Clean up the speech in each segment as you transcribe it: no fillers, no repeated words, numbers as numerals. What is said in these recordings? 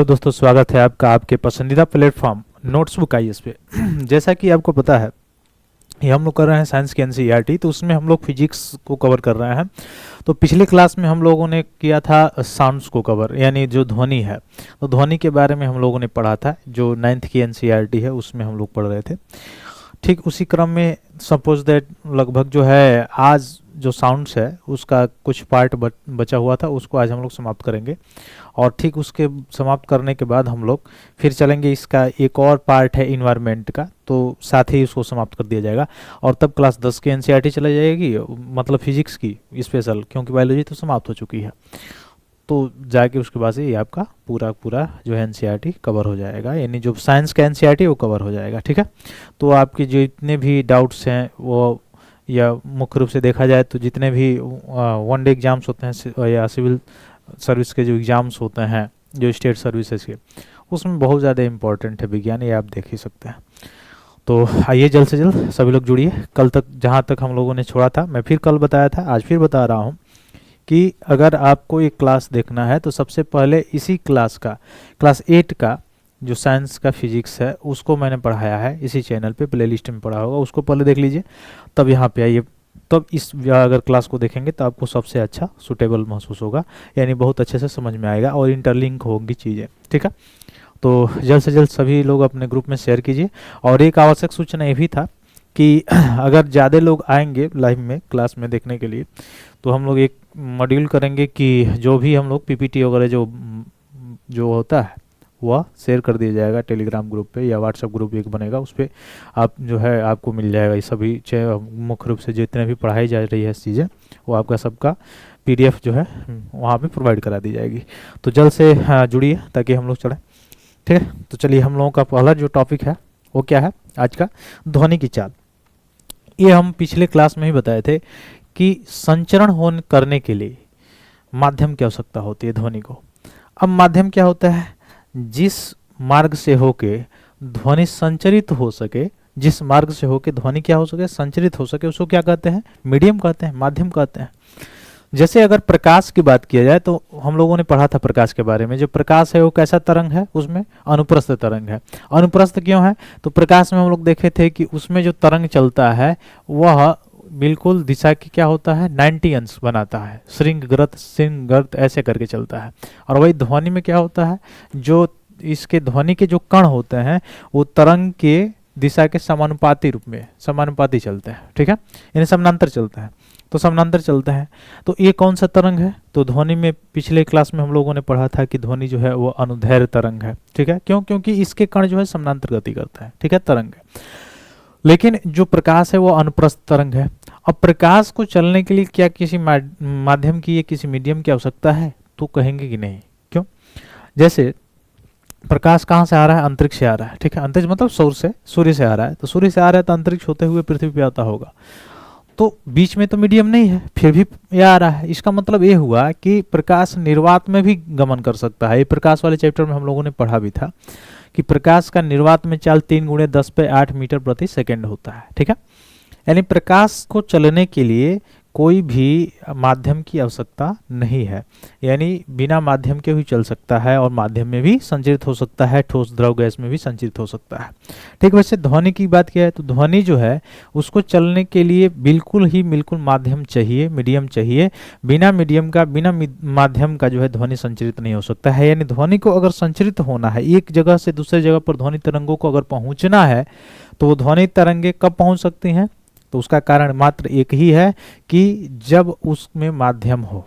Hello दोस्तों, स्वागत है आपका आपके पसंदीदा प्लेटफॉर्म नोट्सबुक आईएएस पे। जैसा कि आपको पता है, ये हम लोग कर रहे हैं साइंस की एनसीईआरटी, तो उसमें हम लोग फिजिक्स को कवर कर रहे हैं। तो पिछले क्लास में हम लोगों ने किया था साउंड्स को कवर, यानी जो ध्वनि है, तो ध्वनि के बारे में हम लोगों ने पढ़ा था। जो 9th की एनसीईआरटी है उसमें हम लोग पढ़ रहे थे। ठीक उसी क्रम में सपोज दैट लगभग जो है आज जो साउंड्स है उसका कुछ पार्ट बचा हुआ था, उसको आज हम लोग समाप्त करेंगे। और ठीक उसके समाप्त करने के बाद हम लोग फिर चलेंगे, इसका एक और पार्ट है इन्वायरमेंट का, तो साथ ही उसको समाप्त कर दिया जाएगा। और तब क्लास 10 की एनसीईआरटी चली जाएगी, मतलब फिजिक्स की स्पेशल, क्योंकि बायोलॉजी तो समाप्त हो चुकी है। तो जाके उसके बाद से ये आपका पूरा पूरा जो है एनसीईआरटी कवर हो जाएगा, यानी जो साइंस का एनसीईआरटी वो कवर हो जाएगा। ठीक है, तो आपके जो इतने भी डाउट्स हैं वो, या मुख्य रूप से देखा जाए तो जितने भी वन डे एग्जाम्स होते हैं या सिविल सर्विस के जो एग्ज़ाम्स होते हैं जो स्टेट सर्विसेज के, उसमें बहुत ज़्यादा इंपॉर्टेंट है विज्ञान, ये आप देख ही सकते हैं। तो आइए जल्द से जल्द सभी लोग जुड़िए। कल तक जहाँ तक हम लोगों ने छोड़ा था, मैं फिर कल बताया था, आज फिर बता रहा हूँ कि अगर आपको एक क्लास देखना है तो सबसे पहले इसी क्लास का, क्लास 8 का जो साइंस का फिजिक्स है उसको मैंने पढ़ाया है इसी चैनल पे, प्लेलिस्ट में पढ़ा होगा, उसको पहले देख लीजिए, तब यहाँ पे आइए। तब इस अगर क्लास को देखेंगे तो आपको सबसे अच्छा सूटेबल महसूस होगा, यानी बहुत अच्छे से समझ में आएगा और इंटरलिंक होंगी चीज़ें। ठीक है, तो जल्द से जल्द सभी लोग अपने ग्रुप में शेयर कीजिए। और एक आवश्यक सूचना ये भी था कि अगर ज़्यादा लोग आएंगे लाइव में क्लास में देखने के लिए, तो हम लोग एक मॉड्यूल करेंगे कि जो भी हम लोग पीपीटी वगैरह जो होता है वह शेयर कर दिया जाएगा टेलीग्राम ग्रुप पे, या व्हाट्सएप ग्रुप एक बनेगा, उस पर आप जो है आपको मिल जाएगा ये सभी मुख्य रूप से जितने भी पढ़ाई जा रही है चीज़ें, वो आपका सबका पीडीएफ जो है वहाँ पे प्रोवाइड करा दी जाएगी। तो जल्द से जुड़िए ताकि हम लोग चलें। ठीक है, तो चलिए हम लोगों का पहला जो टॉपिक है वो क्या है आज का, ध्वनि की चाल। ये हम पिछले क्लास में ही बताए थे कि संचरण करने के लिए माध्यम की आवश्यकता होती है ध्वनि को। अब माध्यम क्या होता है, जिस मार्ग से होके ध्वनि संचरित हो सके, जिस मार्ग से होके ध्वनि क्या हो सके, संचरित हो सके, उसको क्या कहते हैं, मीडियम कहते हैं, माध्यम कहते हैं। जैसे अगर प्रकाश की बात किया जाए तो हम लोगों ने पढ़ा था प्रकाश के बारे में। जो प्रकाश है वो कैसा तरंग है, उसमें अनुप्रस्थ तरंग है। अनुप्रस्थ क्यों है, तो प्रकाश में हम लोग देखे थे कि उसमें जो तरंग चलता है वह बिल्कुल दिशा की क्या होता है, 90 अंश बनाता है, श्रृंगगर्त ऐसे करके चलता है। और वही ध्वनि में क्या होता है, जो इसके ध्वनि के जो कण होते हैं वो तरंग के दिशा के समानुपाती रूप में समानुपाती चलते हैं। ठीक है, यानी समानांतर चलते हैं, तो समानांतर चलते हैं। तो ये कौन सा तरंग है, तो ध्वनि में पिछले क्लास में हम लोगों ने पढ़ा था कि ध्वनि जो है वो अनुदैर्घ्य तरंग है। ठीक है, क्यों, क्योंकि इसके कण जो है समानांतर गति करता है। ठीक है, तरंग है। लेकिन जो प्रकाश है वो अनुप्रस्थ तरंग है। अब प्रकाश को चलने के लिए क्या किसी माध्यम की या किसी मीडियम की आवश्यकता है, तो कहेंगे कि नहीं। क्यों, जैसे प्रकाश कहाँ से आ रहा है, अंतरिक्ष से आ रहा है। ठीक है, अंतरिक्ष मतलब सूर्य से आ रहा है, तो सूर्य से आ रहा है तो अंतरिक्ष होते हुए पृथ्वी पे आता होगा, तो बीच में तो मीडियम नहीं है, फिर भी ये आ रहा है। इसका मतलब ये हुआ कि प्रकाश निर्वात में भी गमन कर सकता है। ये प्रकाश वाले चैप्टर में हम लोगों ने पढ़ा भी था कि प्रकाश का निर्वात में चाल 3 × 10⁸ मीटर प्रति सेकेंड होता है। ठीक है, यानी प्रकाश को चलने के लिए कोई भी माध्यम की आवश्यकता नहीं है, यानी बिना माध्यम के भी चल सकता है और माध्यम में भी संचरित हो सकता है, ठोस द्रव गैस में भी संचरित हो सकता है। ठीक, वैसे ध्वनि की बात किया है तो ध्वनि जो है उसको चलने के लिए बिल्कुल माध्यम चाहिए, मीडियम चाहिए। बिना मीडियम का, बिना माध्यम का जो है ध्वनि संचरित नहीं हो सकता है। यानी ध्वनि को अगर संचरित होना है, एक जगह से दूसरे जगह पर ध्वनि तरंगों को अगर पहुंचना है, तो वो ध्वनि तरंगे कब पहुंच सकती हैं, तो उसका कारण मात्र एक ही है कि जब उसमें माध्यम हो।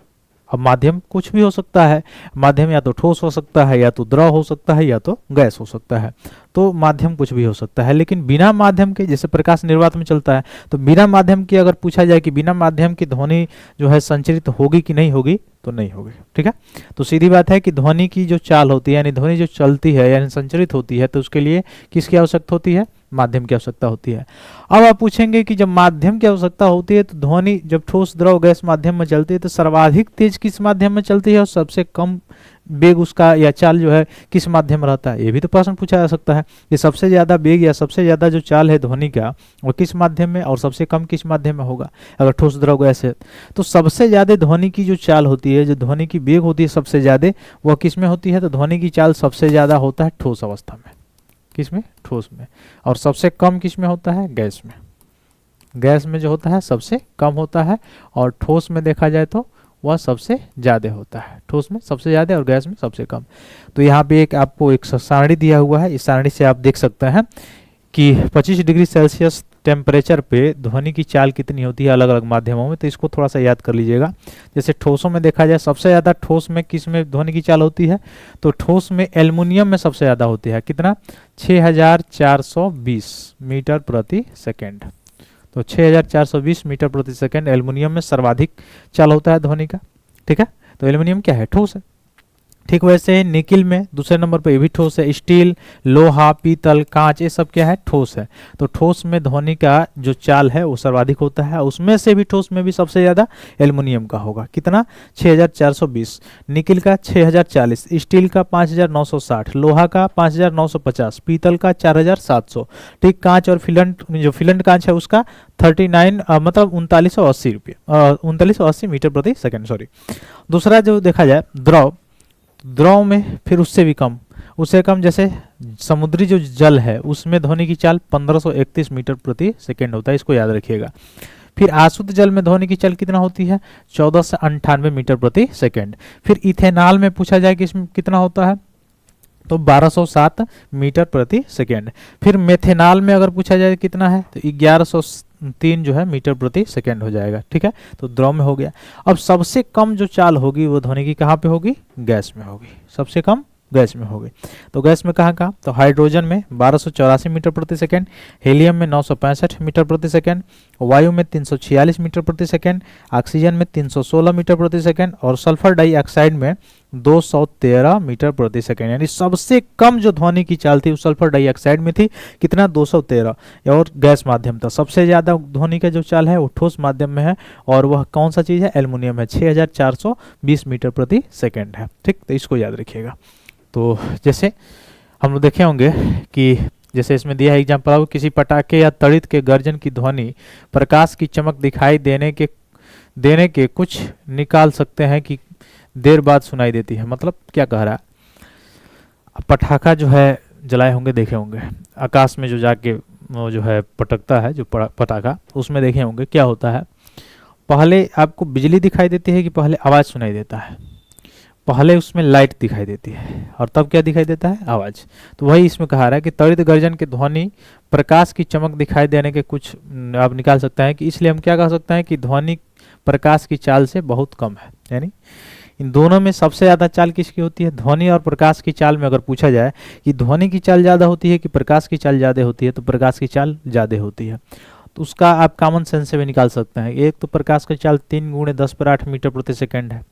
अब माध्यम कुछ भी हो सकता है, माध्यम या तो ठोस हो सकता है, या तो द्रव हो सकता है, या तो गैस हो सकता है, तो माध्यम कुछ भी हो सकता है। लेकिन बिना माध्यम के, जैसे प्रकाश निर्वात में चलता है, तो बिना माध्यम के अगर पूछा जाए कि बिना माध्यम की ध्वनि जो है संचरित होगी कि नहीं होगी, तो नहीं होगी। ठीक है, तो सीधी बात है कि ध्वनि की जो चाल होती है, यानी ध्वनि जो चलती है यानी संचरित होती है, तो उसके लिए किसकी आवश्यकता होती है, माध्यम की आवश्यकता होती है। अब आप पूछेंगे कि जब माध्यम की आवश्यकता होती है तो ध्वनि जब ठोस द्रव गैस माध्यम में चलती है तो सर्वाधिक तेज किस माध्यम में चलती है और सबसे कम बेग उसका या चाल जो है किस माध्यम में रहता है, ये भी तो प्रश्न पूछा जा सकता है कि सबसे ज़्यादा बेग या सबसे ज़्यादा जो चाल है ध्वनि का वो किस माध्यम में और सबसे कम किस माध्यम में होगा अगर ठोस द्रव गैस है। तो सबसे ज़्यादा ध्वनि की जो चाल होती है, जो ध्वनि की बेग होती है सबसे ज़्यादा, वह किस में होती है, तो ध्वनि की चाल सबसे ज़्यादा होता है ठोस अवस्था में। किस में? ठोस में। और सबसे कम किस में होता है? गैस में। गैस में जो होता है सबसे कम होता है और ठोस में देखा जाए तो वह सबसे ज़्यादा होता है। ठोस में सबसे ज़्यादा और गैस में सबसे कम। तो यहाँ पे एक आपको एक सारणी दिया हुआ है, इस सारणी से आप देख सकते हैं कि 25 डिग्री सेल्सियस टेम्परेचर पे ध्वनि की चाल कितनी होती है अलग अलग माध्यमों में। तो इसको थोड़ा सा याद कर लीजिएगा। जैसे ठोसों में देखा जाए सबसे ज़्यादा ठोस में किस में ध्वनि की चाल होती है, तो ठोस में एल्युमिनियम में सबसे ज़्यादा होती है। कितना? 6420 मीटर प्रति सेकेंड। तो 6420 मीटर प्रति सेकेंड एल्युमिनियम में सर्वाधिक चाल होता है ध्वनि का। ठीक है, तो एल्युमिनियम क्या है? ठोस है। ठीक वैसे निकिल में दूसरे नंबर पर ये भी ठोस है। स्टील, लोहा, पीतल, कांच, ये सब क्या है? ठोस है। तो ठोस में ध्वनि का जो चाल है वो सर्वाधिक होता है। उसमें से भी ठोस में भी सबसे ज़्यादा एल्युमिनियम का होगा। कितना? 6420। निकिल का 6040, स्टील का 5960, लोहा का 5950, पीतल का 4700। ठीक, कांच और फिलंट, जो फिलंट कांच है उसका 39 मतलब 3980 रुपये 3980 मीटर प्रति सेकेंड। सॉरी। दूसरा जो देखा जाए द्रव में फिर उससे भी कम, उससे कम जैसे समुद्री जो जल है उसमें ध्वनि की चाल 1531 मीटर प्रति सेकेंड होता है। इसको याद रखिएगा। फिर आशुद्ध जल में ध्वनि की चाल कितना होती है? 1498 मीटर प्रति सेकेंड। फिर इथेनॉल में पूछा जाए कि इसमें कितना होता है, तो 1207 मीटर प्रति सेकेंड। फिर मेथेनॉल में अगर पूछा जाए कितना है, तो 1103 जो है मीटर प्रति सेकेंड हो जाएगा। ठीक है, तो द्रव में हो गया। अब सबसे कम जो चाल होगी वो ध्वनि की कहाँ पे होगी? गैस में होगी। सबसे कम गैस में होगी। तो गैस में कहाँ, तो हाइड्रोजन में 1284 मीटर प्रति सेकेंड, हीलियम में 965 मीटर प्रति सेकेंड, वायु में 346 मीटर प्रति सेकेंड, ऑक्सीजन में 316 मीटर प्रति सेकेंड और सल्फर डाइऑक्साइड में 213 मीटर प्रति सेकेंड। यानी सबसे कम जो ध्वनि की चाल थी वो सल्फर डाइऑक्साइड में थी। कितना? 213। और गैस माध्यम था। सबसे ज्यादा ध्वनि का जो चाल है वो ठोस माध्यम में है और वह कौन सा चीज है? एल्युमिनियम है। 6420 मीटर प्रति सेकेंड है। ठीक, तो इसको याद रखिएगा। तो जैसे हम लोग देखे होंगे कि जैसे इसमें दिया है एग्जाम्पल, किसी पटाखे या तड़ित के गर्जन की ध्वनि प्रकाश की चमक दिखाई देने के कुछ निकाल सकते हैं कि देर बाद सुनाई देती है। मतलब क्या कह रहा है? पटाखा जो है जलाए होंगे, देखे होंगे आकाश में जो जाके वो जो है पटकता है, जो पटाखा, उसमें देखे होंगे क्या होता है। पहले आपको बिजली दिखाई देती है कि पहले आवाज़ सुनाई देता है? पहले उसमें लाइट दिखाई देती है और तब क्या दिखाई देता है? आवाज़। तो वही इसमें कहा रहा है कि तड़ित गर्जन की ध्वनि प्रकाश की चमक दिखाई देने के कुछ आप निकाल सकते हैं कि इसलिए हम क्या कह सकते हैं कि ध्वनि प्रकाश की चाल से बहुत कम है। यानी इन दोनों में सबसे ज़्यादा चाल किसकी होती है? ध्वनि और प्रकाश की चाल में अगर पूछा जाए कि ध्वनि की चाल ज़्यादा होती है कि प्रकाश की चाल ज़्यादा होती है, तो प्रकाश की चाल ज़्यादा होती है। तो उसका आप कॉमन सेंस से भी निकाल सकते हैं। एक तो प्रकाश की चाल 3 × 10⁸ मीटर प्रति सेकेंड है,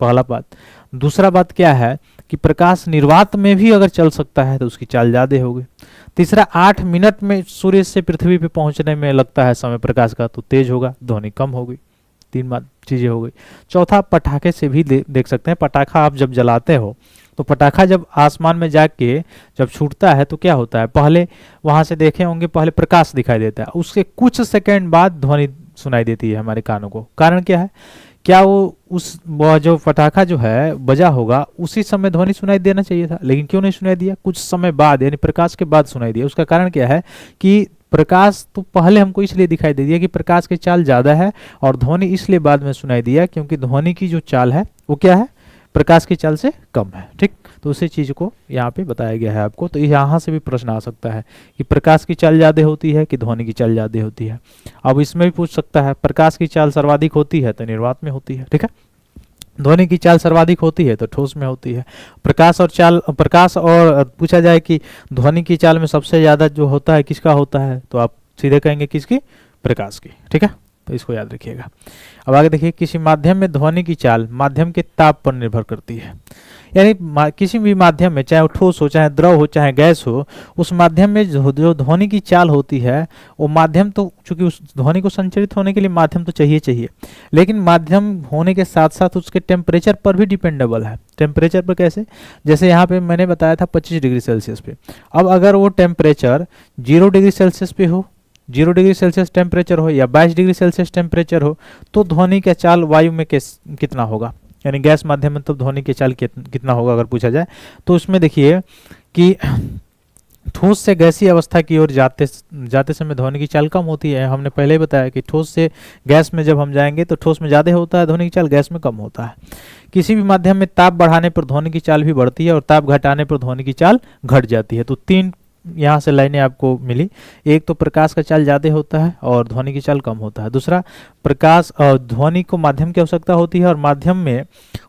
पहला बात। दूसरा बात क्या है कि प्रकाश निर्वात में भी अगर चल सकता है तो उसकी चाल ज़्यादा होगी। तीसरा, 8 मिनट में सूर्य से पृथ्वी पे पहुंचने में लगता है समय प्रकाश का, तो तेज होगा, ध्वनि कम होगी। 3 बात चीज़ें हो गई। चौथा, पटाखे से भी देख सकते हैं। पटाखा आप जब जलाते हो तो पटाखा जब आसमान में जाके जब छूटता है तो क्या होता है? पहले वहां से देखे होंगे, पहले प्रकाश दिखाई देता है, उसके कुछ सेकेंड बाद ध्वनि सुनाई देती है हमारे कानों को। कारण क्या है? क्या वह जो पटाखा जो है बजा होगा उसी समय ध्वनि सुनाई देना चाहिए था, लेकिन क्यों नहीं सुनाई दिया? कुछ समय बाद, यानी प्रकाश के बाद सुनाई दिया। उसका कारण क्या है कि प्रकाश तो पहले हमको इसलिए दिखाई दे दिया कि प्रकाश की चाल ज़्यादा है और ध्वनि इसलिए बाद में सुनाई दिया क्योंकि ध्वनि की जो चाल है वो क्या है? प्रकाश की चाल से कम है। ठीक, तो उसी चीज़ को यहाँ पे बताया गया है आपको। तो यहाँ से भी प्रश्न आ सकता है कि प्रकाश की चाल ज़्यादा होती है कि ध्वनि की चाल ज़्यादा होती है। अब इसमें भी पूछ सकता है प्रकाश की चाल सर्वाधिक होती है तो निर्वात में होती है। ठीक है, ध्वनि की चाल सर्वाधिक होती है तो ठोस में होती है। प्रकाश और पूछा जाए कि ध्वनि की चाल में सबसे ज़्यादा जो होता है किसका होता है, तो आप सीधे कहेंगे किसकी? प्रकाश की। ठीक है, तो इसको याद रखिएगा। अब आगे देखिए, किसी माध्यम में ध्वनि की चाल माध्यम के ताप पर निर्भर करती है। यानी किसी भी माध्यम में, चाहे वो ठोस हो, चाहे द्रव हो, चाहे गैस हो, उस माध्यम में जो ध्वनि की चाल होती है वो माध्यम, तो चूंकि उस ध्वनि को संचरित होने के लिए माध्यम तो चाहिए, लेकिन माध्यम होने के साथ साथ उसके टेम्परेचर पर भी डिपेंडेबल है। टेम्परेचर पर कैसे? जैसे यहाँ पे मैंने बताया था 25 डिग्री सेल्सियस पे। अब अगर वो टेम्परेचर 0 डिग्री सेल्सियस पे हो, 0 डिग्री सेल्सियस टेम्परेचर हो या 22 डिग्री सेल्सियस टेम्परेचर हो, तो ध्वनि का चाल वायु में कितना होगा, यानी गैस माध्यम में तो ध्वनि की चाल कितना होगा अगर पूछा जाए तो उसमें देखिए कि ठोस से गैसीय अवस्था की ओर जाते समय ध्वनि की चाल कम होती है। हमने पहले ही बताया कि ठोस से गैस में जब हम जाएंगे तो ठोस में ज़्यादा होता है ध्वनि की चाल, गैस में कम होता है। किसी भी माध्यम में ताप बढ़ाने पर ध्वनि की चाल भी बढ़ती है और ताप घटाने पर ध्वनि की चाल घट जाती है। तो 3 यहाँ से लाइनें आपको मिली। एक तो प्रकाश का चाल ज़्यादा होता है और ध्वनि की चाल कम होता है। दूसरा, प्रकाश और ध्वनि को माध्यम की आवश्यकता होती है और माध्यम में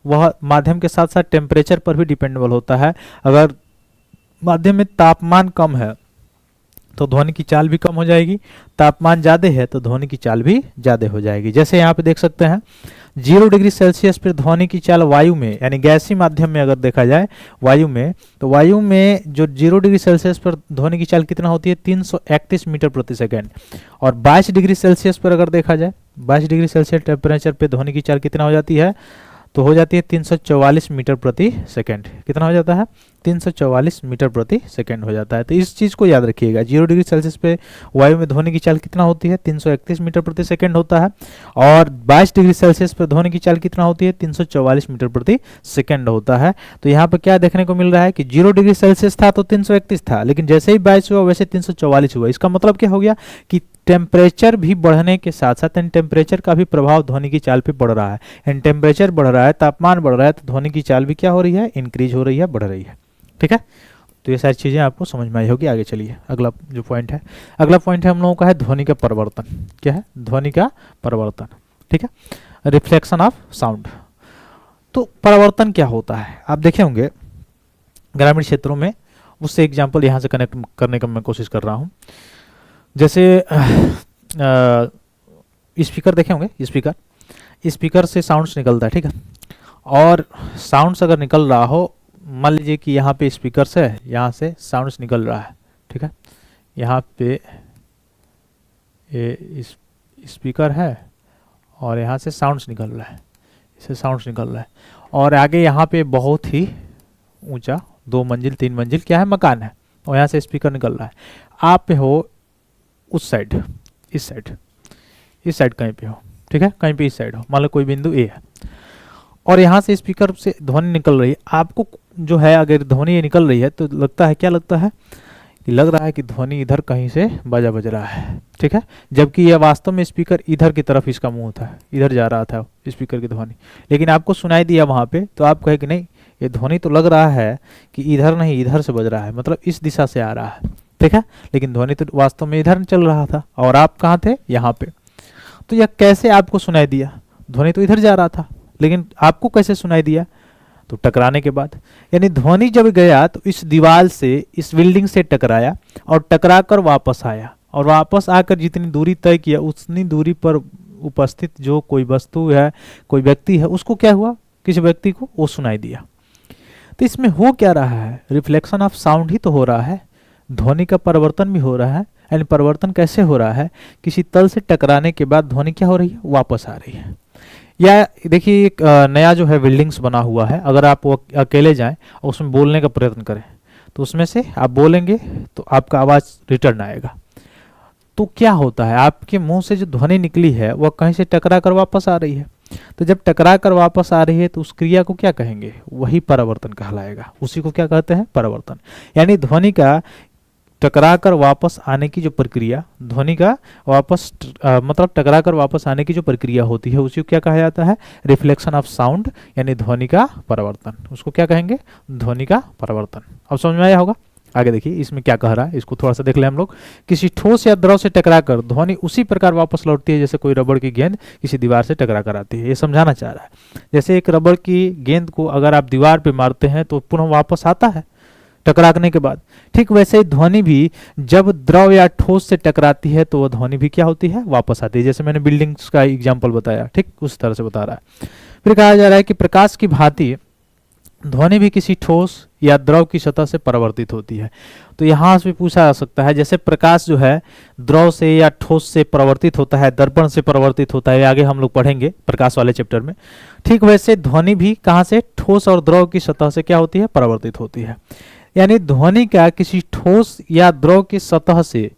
वह माध्यम के साथ साथ टेम्परेचर पर भी डिपेंडेबल होता है। अगर माध्यम में तापमान कम है तो ध्वनि की चाल भी कम हो जाएगी, तापमान ज़्यादा है तो ध्वनि की चाल भी ज़्यादा हो जाएगी। जैसे यहाँ पे देख सकते हैं 0 डिग्री सेल्सियस पर ध्वनि की चाल वायु में, यानी गैसीय माध्यम में अगर देखा जाए वायु में, तो वायु में जो 0 डिग्री सेल्सियस पर ध्वनि की चाल कितना होती है, 331 मीटर प्रति सेकेंड। और 22 डिग्री सेल्सियस पर अगर देखा जाए, 22 डिग्री सेल्सियस टेम्परेचर पे ध्वनि की चाल कितना हो जाती है, तो हो जाती है 344 मीटर प्रति सेकेंड। कितना हो जाता है, 344 मीटर प्रति सेकेंड हो जाता है। तो इस चीज़ को याद रखिएगा, 0 डिग्री सेल्सियस पे वायु में ध्वनि की चाल कितना होती है, 331 मीटर प्रति सेकेंड होता है। और 22 डिग्री सेल्सियस पर ध्वनि की चाल कितना होती है, 344 मीटर प्रति सेकेंड होता है। तो यहाँ पर क्या देखने को मिल रहा है कि 0 डिग्री सेल्सियस था तो 331 था, लेकिन जैसे ही 22 हुआ वैसे 344 हुआ। इसका मतलब क्या हो गया कि टेम्परेचर भी बढ़ने के साथ साथ टेम्परेचर का भी प्रभाव ध्वनि की चाल पे पड़ रहा है। एंड टेम्परेचर बढ़ रहा है, तापमान बढ़ रहा है, तो ध्वनि की चाल भी क्या हो रही है, इंक्रीज हो रही है, बढ़ रही है। ठीक है, तो ये सारी चीज़ें आपको समझ में आई होगी। आगे चलिए, अगला जो पॉइंट है, अगला पॉइंट है हम लोगों का है ध्वनि का परिवर्तन। क्या है, ध्वनि का परिवर्तन। ठीक है, रिफ्लेक्शन ऑफ साउंड। तो परिवर्तन क्या होता है, आप देखे होंगे ग्रामीण क्षेत्रों में, उससे एग्जाम्पल यहाँ से कनेक्ट करने का मैं कोशिश कर रहा हूँ। जैसे स्पीकर देखे होंगे, स्पीकर से साउंड्स निकलता है। ठीक है, और साउंड्स अगर निकल रहा हो, मान लीजिए कि यहाँ पे स्पीकर से, यहाँ से साउंड्स निकल रहा है। ठीक है, यहाँ पे ये स्पीकर है और यहाँ से साउंड्स निकल रहा है, इससे साउंड्स निकल रहा है। और आगे यहाँ पे बहुत ही ऊंचा 2 मंजिल 3 मंजिल क्या है, मकान है, और यहाँ से स्पीकर निकल रहा है। आप पे हो उस साइड, इस साइड कहीं पे हो। ठीक है, कहीं पे इस साइड हो, मान लो कोई बिंदु ए है और यहाँ से स्पीकर से ध्वनि निकल रही है। आपको जो है, अगर ध्वनि ये निकल रही है तो लगता है, क्या लगता है कि लग रहा है कि ध्वनि इधर कहीं से बाजा बज रहा है। ठीक है, जबकि यह वास्तव में स्पीकर इधर की तरफ इसका मुंह था, इधर जा रहा था स्पीकर की ध्वनि, लेकिन आपको सुनाई दिया वहाँ पे, तो आप कहे कि नहीं, ये ध्वनि तो लग रहा है कि इधर नहीं, इधर से बज रहा है, मतलब इस दिशा से आ रहा है। ठीक है, लेकिन ध्वनि तो वास्तव में इधर चल रहा था और आप कहाँ थे, यहाँ पे। तो यह कैसे आपको सुनाई दिया, ध्वनि तो इधर जा रहा था, लेकिन आपको कैसे सुनाई दिया, तो टकराने के बाद। यानी ध्वनि जब गया तो इस दीवार से, इस बिल्डिंग से टकराया और टकरा कर वापस आया, और वापस आकर जितनी दूरी तय किया उतनी दूरी पर उपस्थित जो कोई वस्तु है, कोई व्यक्ति है, उसको क्या हुआ, किसी व्यक्ति को वो सुनाई दिया। तो इसमें हो क्या रहा है, रिफ्लेक्शन ऑफ साउंड ही तो हो रहा है, ध्वनि का परिवर्तन भी हो रहा है। यानी परिवर्तन कैसे हो रहा है, किसी तल से टकराने के बाद ध्वनि क्या हो रही है, वापस आ रही है। या देखिए, एक नया जो है बिल्डिंग्स बना हुआ है, अगर आप वो अकेले जाएं और उसमें बोलने का प्रयत्न करें तो उसमें से आप बोलेंगे तो आपका आवाज़ रिटर्न आएगा। तो क्या होता है, आपके मुंह से जो ध्वनि निकली है वह कहीं से टकरा कर वापस आ रही है। तो जब टकरा कर वापस आ रही है तो उस क्रिया को क्या कहेंगे, वही परावर्तन कहलाएगा। उसी को क्या कहते हैं, परावर्तन। यानी ध्वनि का टकरा कर वापस आने की जो प्रक्रिया, ध्वनि का वापस मतलब टकरा कर वापस आने की जो प्रक्रिया होती है, उसी को क्या कहा जाता है, रिफ्लेक्शन ऑफ साउंड, यानी ध्वनि का परावर्तन। उसको क्या कहेंगे, ध्वनि का परावर्तन। अब समझ में आया होगा। आगे देखिए इसमें क्या कह रहा है, इसको थोड़ा सा देख लें हम लोग। किसी ठोस या द्रव से टकरा कर ध्वनि उसी प्रकार वापस लौटती है जैसे कोई रबड़ की गेंद किसी दीवार से टकरा कर आती है। ये समझाना चाह रहा है, जैसे एक रबड़ की गेंद को अगर आप दीवार पे मारते हैं तो पुनः वापस आता है। टकराने के बाद। ठीक वैसे ही ध्वनि भी जब द्रव या ठोस से टकराती है तो वह ध्वनि भी क्या होती है, वापस आती है। जैसे मैंने बिल्डिंग्स का एग्जांपल बताया, ठीक उस तरह से बता रहा है। फिर कहा जा रहा है कि प्रकाश की भांति ध्वनि भी किसी ठोस या द्रव की सतह से परावर्तित होती है। तो यहाँ से पूछा जा सकता है, जैसे प्रकाश जो है द्रव से या ठोस से परावर्तित होता है, दर्पण से परावर्तित होता है, आगे हम लोग पढ़ेंगे प्रकाश वाले चैप्टर में। ठीक वैसे ध्वनि भी कहाँ से, ठोस और द्रव की सतह से क्या होती है, परावर्तित होती है। यानी ध्वनि का किसी ठोस या द्रव की सतह से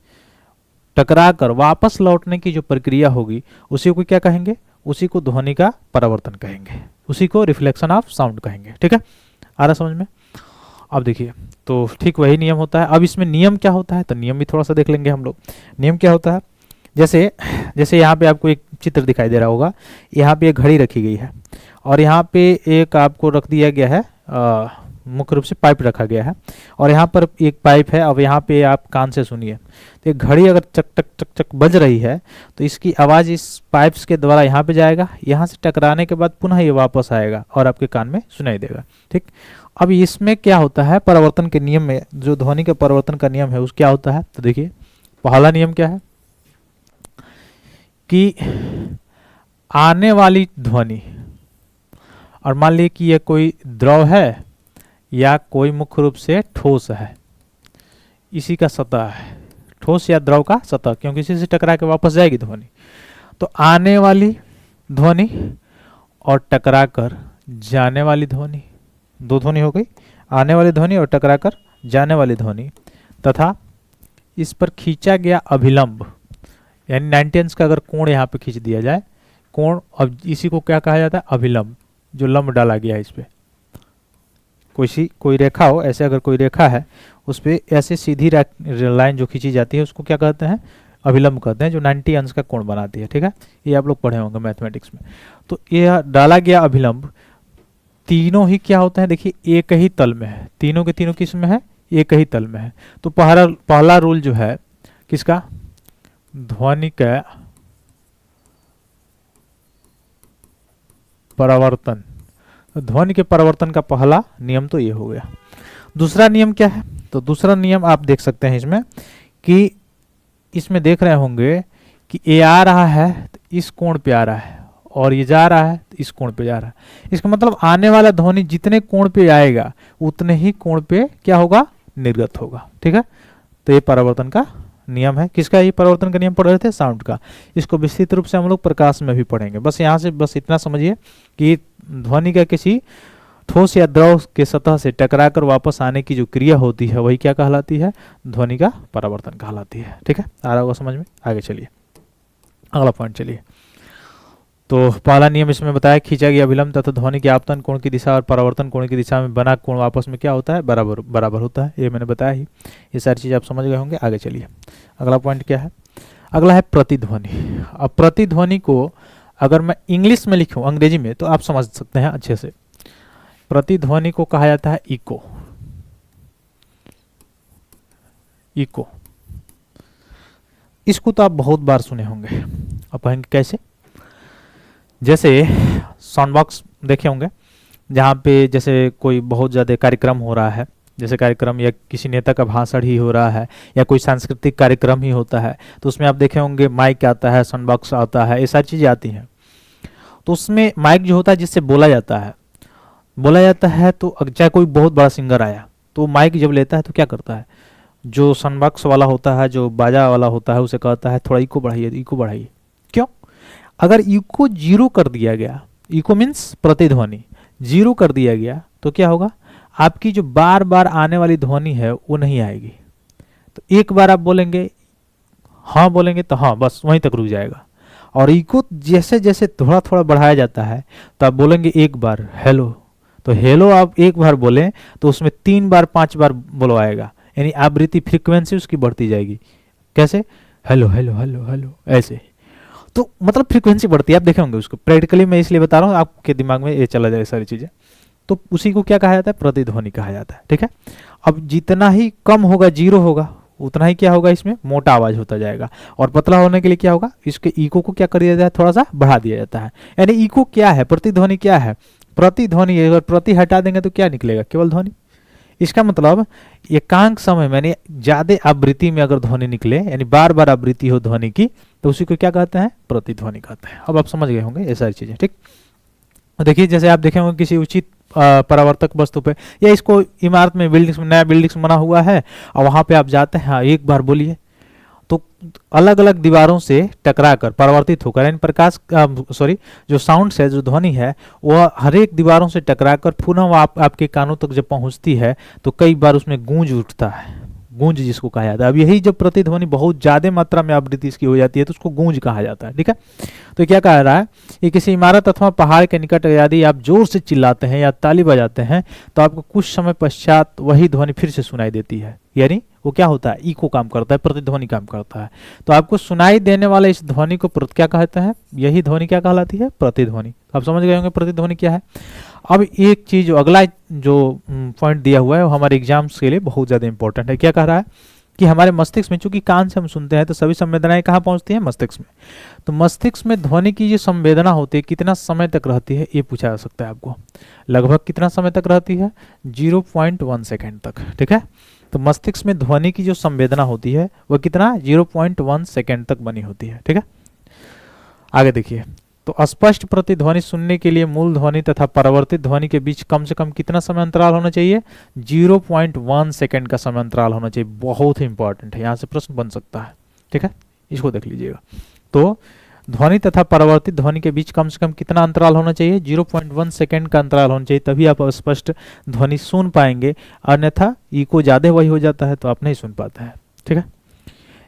टकराकर वापस लौटने की जो प्रक्रिया होगी उसी को क्या कहेंगे, उसी को ध्वनि का परावर्तन कहेंगे, उसी को रिफ्लेक्शन ऑफ साउंड कहेंगे। ठीक है, आ रहा समझ में। अब देखिए, तो ठीक वही नियम होता है। अब इसमें नियम क्या होता है, तो नियम भी थोड़ा सा देख लेंगे हम लोग। नियम क्या होता है, जैसे जैसे यहाँ पे आपको एक चित्र दिखाई दे रहा होगा, यहाँ पे एक घड़ी रखी गई है और यहाँ पे एक आपको रख दिया गया है, मुख्य रूप से पाइप रखा गया है और यहाँ पर एक पाइप है। अब यहाँ पे आप कान से सुनिए, तो एक घड़ी अगर चक चक चक चक बज रही है तो इसकी आवाज़ इस पाइप्स के द्वारा यहाँ पे जाएगा, यहाँ से टकराने के बाद पुनः ये वापस आएगा और आपके कान में सुनाई देगा। ठीक, अब इसमें क्या होता है, परावर्तन के नियम में जो ध्वनि के परिवर्तन का नियम है उस क्या होता है, तो देखिए पहला नियम क्या है कि आने वाली ध्वनि, और मान लीजिए कि यह कोई द्रव है या कोई मुख्य रूप से ठोस है, इसी का सतह है, ठोस या द्रव का सतह, क्योंकि इसी से टकरा के वापस जाएगी ध्वनि। तो आने वाली ध्वनि और टकराकर जाने वाली ध्वनि, दो ध्वनि हो गई, आने वाली ध्वनि और टकराकर जाने वाली ध्वनि, तथा इस पर खींचा गया अभिलंब, यानी 90 अंश का अगर कोण यहाँ पे खींच दिया जाए, कोण, अब इसी को क्या कहा जाता है, अभिलंब, जो लंब डाला गया है इस पे, कोई रेखा हो, ऐसे अगर कोई रेखा है उस पर ऐसे सीधी लाइन जो खींची जाती है उसको क्या कहते हैं, अभिलंब कहते हैं, जो 90 अंश का कोण बनाती है। ठीक है, ये आप लोग पढ़े होंगे मैथमेटिक्स में। तो ये डाला गया अभिलंब तीनों ही क्या होते हैं, देखिए एक ही तल में है, तीनों के तीनों किस में है, एक ही तल में है। तो पहला रूल जो है किसका, ध्वनि का परावर्तन, ध्वनि के परावर्तन का पहला नियम तो ये हो गया। दूसरा नियम क्या है, तो दूसरा नियम आप देख सकते हैं इसमें कि इसमें देख रहे होंगे कि ये आ रहा है तो इस कोण पे आ रहा है और ये जा रहा है तो इस कोण पे जा रहा है। इसका मतलब आने वाला ध्वनि जितने कोण पे आएगा उतने ही कोण पे क्या होगा, निर्गत होगा। ठीक है, तो ये परावर्तन का नियम है। किसका, ये परावर्तन का नियम पढ़ रहे थे, साउंड का। इसको विस्तृत रूप से हम लोग प्रकाश में भी पढ़ेंगे। बस यहाँ से बस इतना समझिए कि ध्वनि का किसी ठोस या द्रव के सतह से टकराकर वापस आने की जो क्रिया होती है वही क्या कहलाती है, ध्वनि का परावर्तन कहलाती है। ठीक है, आ रहा होगा समझ में। आगे चलिए, अगला पॉइंट चलिए। तो पहला नियम इसमें बताया, खींचा गया अभिलंब तथा ध्वनि के आपतन कोण की दिशा और परावर्तन कोण की दिशा में बना कोण आपस में क्या होता है, बराबर बराबर होता है। ये मैंने बताया ही, ये सारी चीज़ आप समझ गए होंगे। आगे चलिए, अगला पॉइंट क्या है, अगला है प्रतिध्वनि। अब प्रतिध्वनि को अगर मैं इंग्लिश में लिखूं, अंग्रेजी में, तो आप समझ सकते हैं अच्छे से। प्रतिध्वनि को कहा जाता है इको। इको, इसको तो आप बहुत बार सुने होंगे। अब कहेंगे कैसे, जैसे साउंड बॉक्स देखे होंगे, जहाँ पे जैसे कोई बहुत ज़्यादा कार्यक्रम हो रहा है, जैसे कार्यक्रम या किसी नेता का भाषण ही हो रहा है या कोई सांस्कृतिक कार्यक्रम ही होता है, तो उसमें आप देखे होंगे माइक आता है, साउंड बॉक्स आता है, ये सारी चीज़ें आती हैं। तो उसमें माइक जो होता है जिससे बोला जाता है तो चाहे कोई बहुत बड़ा सिंगर आया तो माइक जब लेता है तो क्या करता है, जो साउंड बॉक्स वाला होता है, जो बाजा वाला होता है, उसे कहता है थोड़ा इको बढ़ाइए, इको बढ़ाइए। क्यों, अगर इको जीरो कर दिया गया, इको मीन्स प्रतिध्वनि, जीरो कर दिया गया तो क्या होगा, आपकी जो बार बार आने वाली ध्वनि है वो नहीं आएगी। तो एक बार आप बोलेंगे हाँ, बोलेंगे तो हाँ, बस वहीं तक रुक जाएगा। और इको जैसे जैसे थोड़ा थोड़ा बढ़ाया जाता है तो आप बोलेंगे एक बार हेलो, तो हेलो आप एक बार बोलें तो उसमें 3 बार 5 बार बुलवाएगा, यानी आवृत्ति फ्रीक्वेंसी उसकी बढ़ती जाएगी। कैसे, हेलो हेलो हेलो हेलो, ऐसे। तो मतलब फ्रीक्वेंसी बढ़ती है, आप देखे होंगे उसको प्रैक्टिकली, मैं इसलिए बता रहा हूँ आपके दिमाग में ये चला जाए सारी चीज़ें। तो उसी को क्या कहा जाता है, प्रतिध्वनि कहा जाता है। ठीक है, अब जितना ही कम होगा, जीरो होगा, उतना ही क्या होगा, इसमें मोटा आवाज होता जाएगा। और पतला होने के लिए क्या होगा, इसके इको को क्या कर दिया जाता है, थोड़ा सा बढ़ा दिया जाता है। यानी इको क्या है, प्रतिध्वनि क्या है, प्रतिध्वनि। अगर प्रति हटा देंगे तो क्या निकलेगा, केवल ध्वनि। इसका मतलब एकांक समय में यानी ज्यादा आवृत्ति में अगर ध्वनि निकले यानी बार बार आवृत्ति हो ध्वनि की तो उसी को क्या कहते हैं, प्रतिध्वनि कहते हैं। अब आप समझ गए होंगे ये सारी चीजें, ठीक। देखिए जैसे आप देखे होंगे किसी उचित परावर्तक वस्तु पे या इसको इमारत में बिल्डिंग्स में, नया बिल्डिंग्स बना हुआ है और वहां पे आप जाते हैं, हाँ एक बार बोलिए, तो अलग अलग दीवारों से टकराकर परावर्तित होकर यानी प्रकाश जो साउंड है, जो ध्वनि है, वह हर एक दीवारों से टकराकर पुनः आपके कानों तक जब पहुंचती है तो कई बार उसमें गूंज उठता है, गूंज जिसको कहा जाता है। अब यही जब प्रतिध्वनि बहुत ज्यादा मात्रा में आवृत्ति इसकी हो जाती है तो उसको गूंज कहा जाता है, ठीक है। तो क्या कह रहा है, ये किसी इमारत अथवा पहाड़ के निकट यदि आप जोर से चिल्लाते हैं या ताली बजाते हैं तो आपको कुछ समय पश्चात वही ध्वनि फिर से सुनाई देती है, यानी वो क्या होता है, इको काम करता है, प्रतिध्वनि काम करता है। तो आपको सुनाई देने वाले इस ध्वनि को क्या कहते हैं, यही ध्वनि क्या कहलाती है, प्रतिध्वनि। आप समझ गए होंगे प्रतिध्वनि क्या है। अब एक चीज अगला जो पॉइंट दिया हुआ है वो हमारे एग्जाम्स के लिए बहुत ज्यादा इंपॉर्टेंट है। क्या कह रहा है कि हमारे मस्तिष्क में, चूंकि कान से हम सुनते हैं तो सभी संवेदनाएं कहाँ पहुंचती हैं, मस्तिष्क में। तो मस्तिष्क में ध्वनि की जो संवेदना होती है कितना समय तक रहती है ये पूछा जा सकता है आपको। लगभग कितना समय तक रहती है, 0.1 सेकेंड तक, ठीक है। तो मस्तिष्क में ध्वनि की जो संवेदना होती है वह कितना, 0.1 सेकेंड तक बनी होती है, ठीक है। आगे देखिए, तो स्पष्ट प्रतिध्वनि सुनने के लिए मूल ध्वनि तथा परावर्तित ध्वनि के बीच कम से कम कितना समय अंतराल होना चाहिए, 0.1 सेकेंड का समय अंतराल होना चाहिए। बहुत ही इंपॉर्टेंट है, यहाँ से प्रश्न बन सकता है, ठीक है, इसको देख लीजिएगा। तो ध्वनि तथा परावर्तित ध्वनि के बीच कम से कम कितना अंतराल होना चाहिए, 0.1 सेकेंड का अंतराल होना चाहिए, तभी आप स्पष्ट ध्वनि सुन पाएंगे। अन्यथा इको ज्यादा वही हो जाता है तो आप नहीं सुन पाते हैं, ठीक है।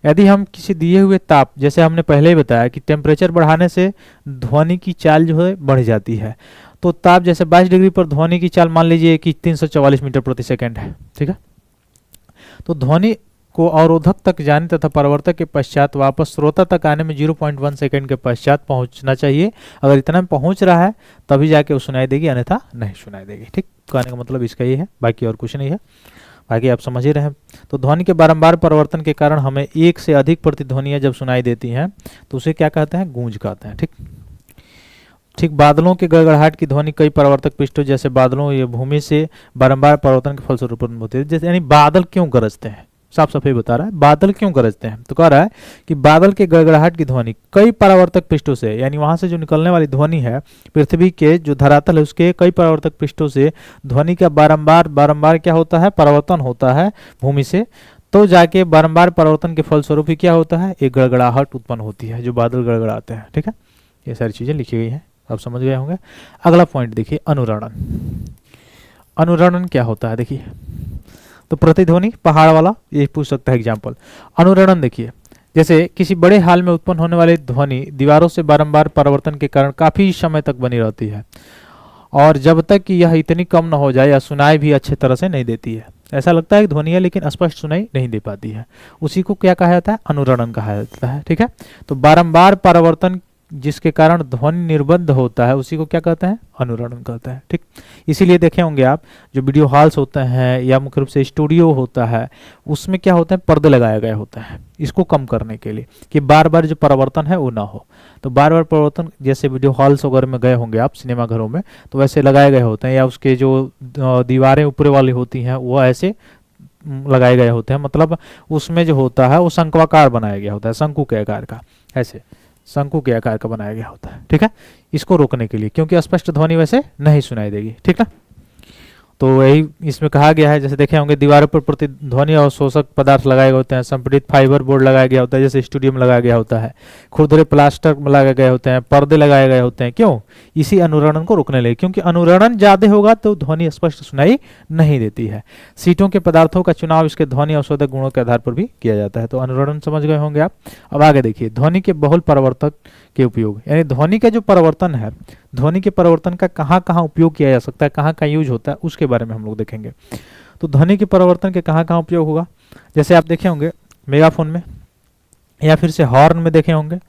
यदि हम किसी दिए हुए ताप, जैसे हमने पहले ही बताया कि टेम्परेचर बढ़ाने से ध्वनि की चाल जो है बढ़ जाती है, तो ताप जैसे 22 डिग्री पर ध्वनि की चाल मान लीजिए कि 344 मीटर प्रति सेकेंड है, ठीक है। तो ध्वनि को अवरोधक तक जाने तथा परावर्तक के पश्चात वापस श्रोता तक आने में 0.1 सेकेंड के पश्चात पहुंचना चाहिए। अगर इतना में पहुंच रहा है तभी जाके वो सुनाई देगी, अन्यथा नहीं सुनाई देगी, ठीक। कहने का मतलब इसका ये है, बाकी और कुछ नहीं है, बाकी आप समझ ही रहे हैं। तो ध्वनि के बारंबार परिवर्तन के कारण हमें एक से अधिक प्रतिध्वनियां जब सुनाई देती हैं तो उसे क्या कहते हैं, गूंज कहते हैं, ठीक। ठीक बादलों के गड़गड़ाहट की ध्वनि कई परावर्तक पृष्ठों जैसे बादलों या भूमि से बारंबार परिवर्तन के फलस्वरूप उत्पन्न होती है। जैसे यानी बादल क्यों गरजते हैं, साफ सफाई बता रहा है, बादल क्यों गरजते हैं। तो कह रहा है कि बादल के गड़गड़ाहट की ध्वनि कई परावर्तक पृष्ठों से, यानी वहां से जो निकलने वाली ध्वनि है, पृथ्वी के जो धरातल है उसके कई परावर्तक पृष्ठों से ध्वनि का बारंबार क्या होता है, परिवर्तन होता है भूमि से, तो जाके बारंबार परिवर्तन के फलस्वरूप ही क्या होता है, एक गड़गड़ाहट उत्पन्न होती है, जो बादल गड़गड़ाते हैं, ठीक है। ये सारी चीजें लिखी गई हैं, आप समझ गए होंगे। अगला पॉइंट देखिए, अनुरणन। अनुरणन क्या होता है देखिए, तो प्रतिध्वनि पहाड़ वाला ये पूछ सकता है एग्जाम्पल। अनुरणन देखिए, जैसे किसी बड़े हाल में उत्पन्न होने वाली ध्वनि दीवारों से बारंबार परिवर्तन के कारण काफी समय तक बनी रहती है और जब तक कि यह इतनी कम न हो जाए या सुनाई भी अच्छे तरह से नहीं देती है। ऐसा लगता है कि ध्वनि है लेकिन स्पष्ट सुनाई नहीं दे पाती है, उसी को क्या कहा जाता है, अनुरणन कहा जाता है, ठीक है। तो बारंबार परिवर्तन जिसके कारण ध्वनि निर्बंध होता है उसी को क्या कहते हैं, अनुरणन कहते हैं, ठीक। इसीलिए देखे होंगे आप जो वीडियो हॉल्स होते हैं या मुख्य रूप से स्टूडियो होता है उसमें क्या होता है, पर्दे लगाए गए होते हैं इसको कम करने के लिए कि बार बार जो परिवर्तन है वो ना हो। तो बार बार परिवर्तन जैसे वीडियो हॉल्स वगैरह में गए होंगे आप, सिनेमा घरों में, तो वैसे लगाए गए होते हैं, या उसके जो दीवारें ऊपर वाली होती हैं वो ऐसे लगाए गए होते हैं, मतलब उसमें जो होता है वो शंक्वाकार बनाया गया होता है, शंकु के आकार का, ऐसे शंकु के आकार का बनाया गया होता है, ठीक है, इसको रोकने के लिए, क्योंकि स्पष्ट ध्वनि वैसे नहीं सुनाई देगी, ठीक है। तो यही इसमें कहा गया है, जैसे देखे होंगे दीवारों पर प्रतिध्वनि और शोषक पदार्थ लगाए गए होते हैं, संपीड़ित फाइबर बोर्ड लगाया गया होता है, जैसे स्टूडियो में लगाया गया होता है, खुरदरे प्लास्टर में लगाए गए होते हैं, पर्दे लगाए गए होते हैं, क्यों, इसी अनुरणन को रोकने लगे, क्योंकि अनुरणन ज्यादा होगा तो ध्वनि स्पष्ट सुनाई नहीं देती है। सीटों के पदार्थों का चुनाव इसके ध्वनि अवशोधक गुणों के आधार पर भी किया जाता है। तो अनुरणन समझ गए होंगे आप। अब आगे देखिए, ध्वनि के बहुल परिवर्तक के उपयोग, यानी ध्वनि का जो परिवर्तन है, ध्वनि के परिवर्तन का कहाँ कहाँ उपयोग किया जा सकता है, कहाँ कहाँ यूज होता है, उसके बारे में हम लोग देखेंगे। तो ध्वनि के परिवर्तन के कहाँ कहाँ उपयोग होगा, जैसे आप देखे होंगे मेगाफोन में, या फिर से हॉर्न में देखे होंगे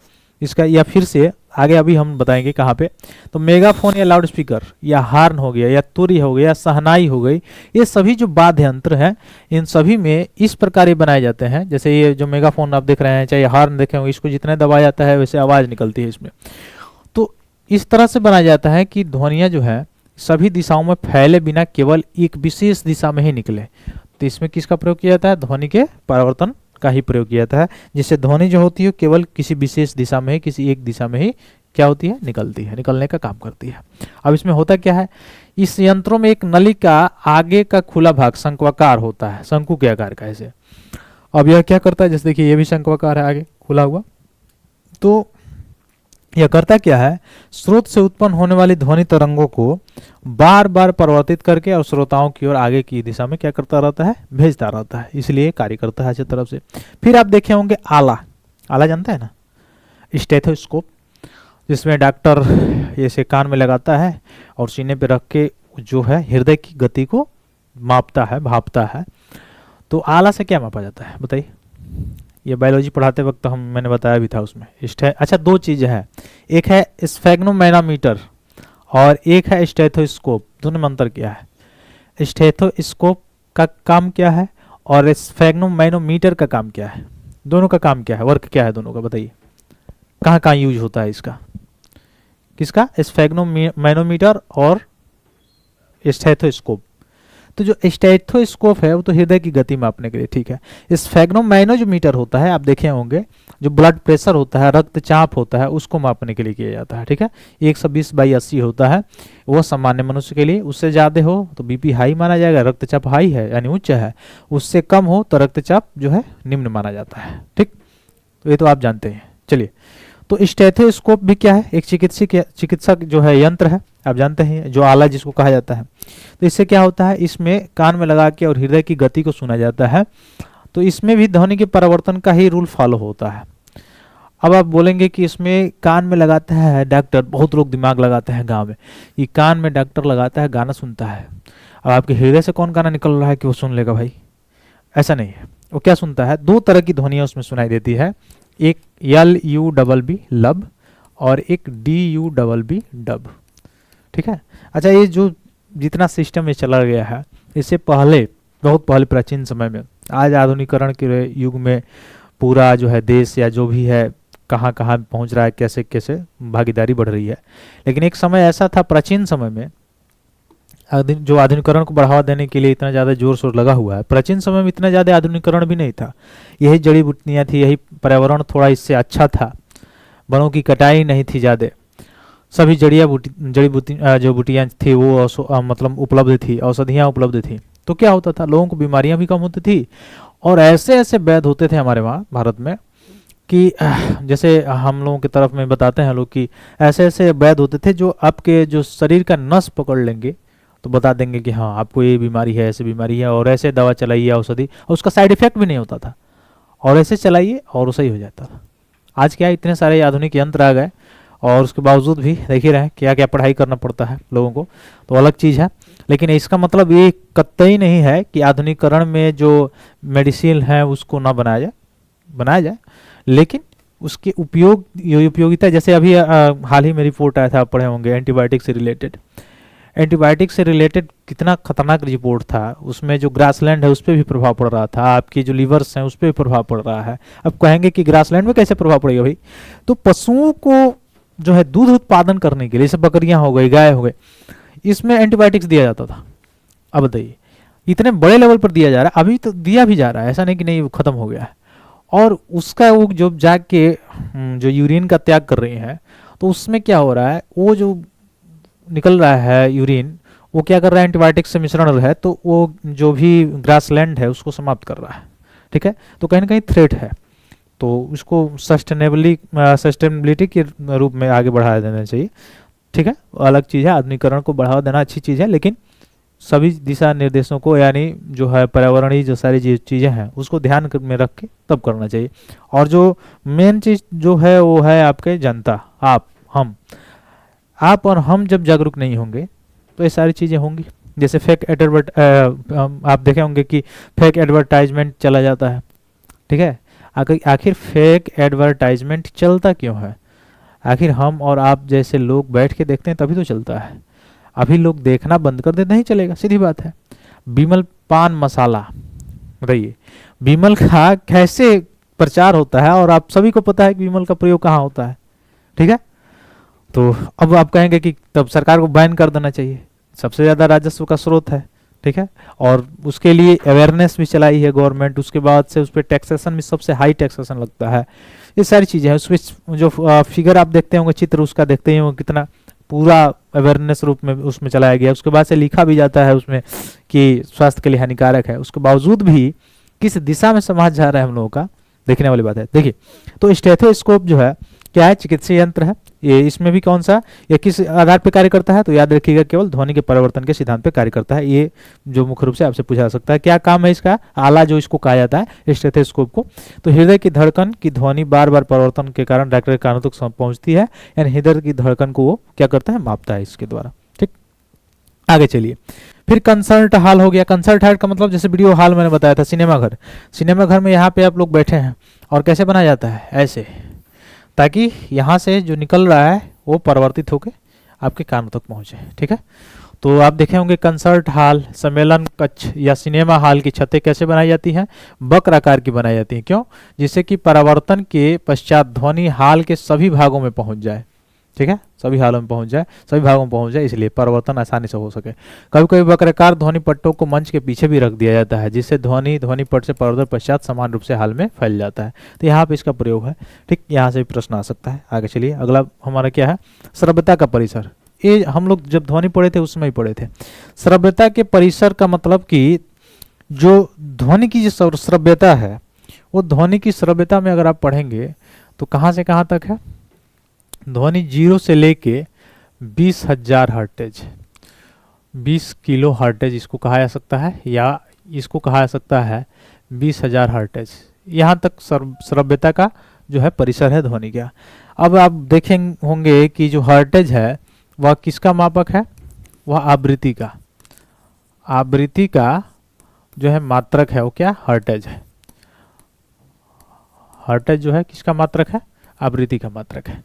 इसका, या फिर से आगे अभी हम बताएंगे कहाँ पे। तो मेगाफोन या लाउड स्पीकर या हार्न हो गया या तुरी हो गया, सहनाई हो गई, ये सभी जो वाद्य यंत्र हैं इन सभी में इस प्रकार ये बनाए जाते हैं। जैसे ये जो मेगाफोन आप देख रहे हैं, चाहे हार्न देखे होंगे, इसको जितना दबाया जाता है वैसे आवाज निकलती है इसमें। तो इस तरह से बनाया जाता है कि ध्वनियाँ जो है सभी दिशाओं में फैले बिना केवल एक विशेष दिशा में ही निकले। तो इसमें किसका प्रयोग किया जाता है? ध्वनि के परावर्तन का ही प्रयोग किया जाता है, जिससे ध्वनि जो होती है केवल किसी विशेष दिशा में ही, किसी एक दिशा में ही क्या होती है? निकलती है, निकलने का काम करती है। अब इसमें होता क्या है, इस यंत्रों में एक नली का आगे का खुला भाग शंक्वाकार होता है, शंकु के आकार का ऐसे। अब यह क्या करता है, जैसे देखिए ये भी शंक्वाकार है, आगे खुला हुआ। तो यह करता क्या है, स्रोत से उत्पन्न होने वाली ध्वनि तरंगों को बार बार परिवर्तित करके और श्रोताओं की ओर आगे की दिशा में क्या करता रहता है? भेजता रहता है, इसलिए कार्य करता है अच्छी तरफ से। फिर आप देखे होंगे आला, आला जानते हैं ना, स्टेथोस्कोप, जिसमें डॉक्टर ऐसे कान में लगाता है और सीने पे रख के जो है हृदय की गति को मापता है, भापता है। तो आला से क्या मापा जाता है बताइए? ये बायोलॉजी पढ़ाते वक्त मैंने बताया भी था उसमें। अच्छा, दो चीज़ें हैं, एक है स्फेग्नोमैनोमीटर और एक है स्टेथोस्कोप। दोनों में अंतर क्या है? स्टेथोस्कोप का काम क्या है और स्फेग्नोमैनोमीटर का काम क्या है? दोनों का काम क्या है, वर्क क्या है दोनों का, बताइए कहाँ कहाँ यूज होता है इसका? किसका? स्फेग्नोमैनोमीटर और स्टेथोस्कोप। तो जो स्टेथोस्कोप है वो तो हृदय की गति मापने के लिए, ठीक है। स्फेग्नोमैनोमीटर होता है, आप देखे होंगे, जो ब्लड प्रेशर होता है, रक्तचाप होता है, उसको मापने के लिए किया जाता है, ठीक है। 120/80 होता है, वो सामान्य मनुष्य के लिए। उससे ज़्यादा हो तो बीपी हाई माना जाएगा, रक्तचाप हाई है यानी उच्च है। उससे कम हो तो रक्तचाप जो है निम्न माना जाता है, ठीक। तो ये तो आप जानते हैं। चलिए, तो स्टेथोस्कोप भी क्या है? एक चिकित्सक जो है यंत्र है, आप जानते हैं, जो आला जिसको कहा जाता है। तो इससे क्या होता है, इसमें कान में लगा के और हृदय की गति को सुना जाता है। तो इसमें भी ध्वनि के परिवर्तन का ही रूल फॉलो होता है। अब आप बोलेंगे कि इसमें कान में लगाता है डॉक्टर, बहुत लोग दिमाग लगाते हैं गांव में, ये कान में डॉक्टर लगाता है, गाना सुनता है। अब आपके हृदय से कौन गाना निकल रहा है कि वो सुन लेगा भाई? ऐसा नहीं है। वो क्या सुनता है, दो तरह की ध्वनियाँ उसमें सुनाई देती है, एक LUBB लब और एक DUBB डब, ठीक है। अच्छा, ये जो जितना सिस्टम ये चला गया है, इससे पहले, बहुत पहले प्राचीन समय में, आज आधुनिकीकरण के युग में पूरा जो है देश या जो भी है कहाँ कहाँ पहुँच रहा है, कैसे कैसे भागीदारी बढ़ रही है। लेकिन एक समय ऐसा था प्राचीन समय में, जो आधुनिकीकरण को बढ़ावा देने के लिए इतना ज़्यादा जोर शोर लगा हुआ है, प्राचीन समय में इतना ज़्यादा आधुनिकीकरण भी नहीं था। यही जड़ी बूटियाँ थी, यही पर्यावरण थोड़ा इससे अच्छा था, वनों की कटाई नहीं थी ज़्यादा, सभी जड़ी बूटी जो बूटियाँ थी वो मतलब उपलब्ध थी, औषधियाँ उपलब्ध थी। तो क्या होता था, लोगों को बीमारियाँ भी कम होती थी और ऐसे ऐसे वैद्य होते थे हमारे वहाँ भारत में कि जैसे हम लोगों की तरफ में बताते हैं लोग कि ऐसे ऐसे वैद्य होते थे जो आपके जो शरीर का नस पकड़ लेंगे तो बता देंगे कि हाँ आपको ये बीमारी है, ऐसी बीमारी है, और ऐसे दवा चलाइए, औषधि, और उसका साइड इफेक्ट भी नहीं होता था, और ऐसे चलाइए और सही हो जाता था। आज क्या, इतने सारे आधुनिक यंत्र आ गए और उसके बावजूद भी देख ही रहे हैं क्या क्या पढ़ाई करना पड़ता है लोगों को, तो अलग चीज़ है। लेकिन इसका मतलब ये कतई नहीं है कि आधुनिकीकरण में जो मेडिसिन है उसको ना बनाया जाए, लेकिन उसके उपयोगिता, जैसे अभी हाल ही में रिपोर्ट आया था, आप पढ़े होंगे, एंटीबायोटिक से रिलेटेड कितना खतरनाक रिपोर्ट था। उसमें जो ग्रासलैंड है उस पर भी प्रभाव पड़ रहा था, आपकी जो लीवर्स हैं उस पर भी प्रभाव पड़ रहा है। अब कहेंगे कि ग्रासलैंड में कैसे प्रभाव पड़ेगा भाई? तो पशुओं को जो है दूध उत्पादन करने के लिए, जैसे बकरियां हो गई, गाय हो गई, इसमें एंटीबायोटिक्स दिया जाता था। अब बताइए, इतने बड़े लेवल पर दिया जा रहा है, अभी तो दिया भी जा रहा है, ऐसा नहीं कि नहीं, वो खत्म हो गया है। और उसका वो जो जाके जो यूरिन का त्याग कर रही हैं, तो उसमें क्या हो रहा है, वो जो निकल रहा है यूरिन, वो क्या कर रहा है, एंटीबायोटिक्स से मिश्रण है, तो वो जो भी ग्रासलैंड है उसको समाप्त कर रहा है, ठीक है। तो कहीं ना कहीं थ्रेट है, तो उसको सस्टेनेबिलिटी के रूप में आगे बढ़ा देना चाहिए, ठीक है। अलग चीज़ है, आधुनिकीकरण को बढ़ावा देना अच्छी चीज़ है, लेकिन सभी दिशा निर्देशों को, यानी जो है पर्यावरणीय जो सारी चीज़ें हैं उसको ध्यान में रख के तब करना चाहिए। और जो मेन चीज़ जो है वो है आपके जनता, आप और हम जब जागरूक नहीं होंगे तो ये सारी चीज़ें होंगी। जैसे आप देखे होंगे कि फेक एडवर्टाइजमेंट चला जाता है, ठीक है। आखिर फेक एडवर्टाइजमेंट चलता क्यों है? आखिर हम और आप जैसे लोग बैठ के देखते हैं तभी तो चलता है। अभी लोग देखना बंद कर दे, नहीं चलेगा, सीधी बात है। विमल पान मसाला, बताइए विमल का कैसे प्रचार होता है, और आप सभी को पता है कि विमल का प्रयोग कहाँ होता है, ठीक है। तो अब आप कहेंगे कि तब सरकार को बैन कर देना चाहिए, सबसे ज़्यादा राजस्व का स्रोत है, ठीक है। और उसके लिए अवेयरनेस भी चलाई है गवर्नमेंट, उसके बाद से उस पर टैक्सेशन भी सबसे हाई टैक्सेशन लगता है। ये सारी चीज़ें हैं। उसमें जो फिगर आप देखते होंगे, चित्र उसका देखते ही होंगे, कितना पूरा अवेयरनेस रूप में उसमें चलाया गया। उसके बाद से लिखा भी जाता है उसमें कि स्वास्थ्य के लिए हानिकारक है, उसके बावजूद भी किस दिशा में समाज जा रहा है हम लोगों का, देखने वाली बात है। देखिए, तो स्टेथोस्कोप जो है क्या है, चिकित्सीय यंत्र है। ये इसमें भी कौन सा, ये किस आधार पर कार्य करता है, तो याद रखिएगा केवल ध्वनि के परिवर्तन के सिद्धांत पे कार्य करता है। ये जो मुख्य रूप से आपसे पूछा जा सकता है, क्या काम है इसका, आला जो इसको कहा जाता है स्टेथोस्कोप को, तो हृदय की धड़कन की ध्वनि बार बार परिवर्तन के कारण डॉक्टर के कानों तक पहुंचती है, यानी हृदय की धड़कन को वो क्या करता है, मापता है इसके द्वारा। ठीक, आगे चलिए। फिर कंसर्ट हॉल हो गया। कंसर्ट हॉल का मतलब जैसे वीडियो हॉल मैंने बताया था, सिनेमा घर। सिनेमा घर में यहाँ पे आप लोग बैठे हैं और कैसे बनाया जाता है, ऐसे, ताकि यहाँ से जो निकल रहा है वो परिवर्तित होकर आपके कानों तक पहुँचे। ठीक है, तो आप देखे होंगे कंसर्ट हॉल, सम्मेलन कक्ष या सिनेमा हॉल की छतें कैसे बनाई जाती हैं, वक्र आकार की बनाई जाती हैं। क्यों, जिससे कि परावर्तन के पश्चात ध्वनि हॉल के सभी भागों में पहुंच जाए। ठीक है, सभी हालों में पहुंच जाए, सभी भागों में पहुंच जाए, इसलिए परिवर्तन आसानी से हो सके। कभी कभी वक्राकार ध्वनि पट्टों को मंच के पीछे भी रख दिया जाता है, जिससे ध्वनि पट्ट से परिवर्तन पश्चात समान रूप से हाल में फैल जाता है। तो यहाँ पे इसका प्रयोग है। ठीक, यहाँ से भी प्रश्न आ सकता है। आगे चलिए, अगला हमारा क्या है, श्रव्यता का परिसर। ये हम लोग जब ध्वनि पढ़े थे उस समय ही पढ़े थे। श्रव्यता के परिसर का मतलब कि जो ध्वनि की जो श्रव्यता है, वो ध्वनि की श्रव्यता में अगर आप पढ़ेंगे तो कहाँ से कहाँ तक है, ध्वनि 0 से लेके 20,000 हर्टेज, 20 किलो हर्टेज इसको कहा जा सकता है, या इसको कहा जा सकता है 20,000 हर्टेज। यहाँ तक श्रव्यता का जो है परिसर है ध्वनि का। अब आप देखेंगे होंगे कि जो हर्टेज है वह किसका मापक है, वह आवृत्ति का, आवृत्ति का जो है मात्रक है, वो क्या, हर्टेज है। हर्टेज जो है किसका मात्रक है, आवृत्ति का मात्रक है।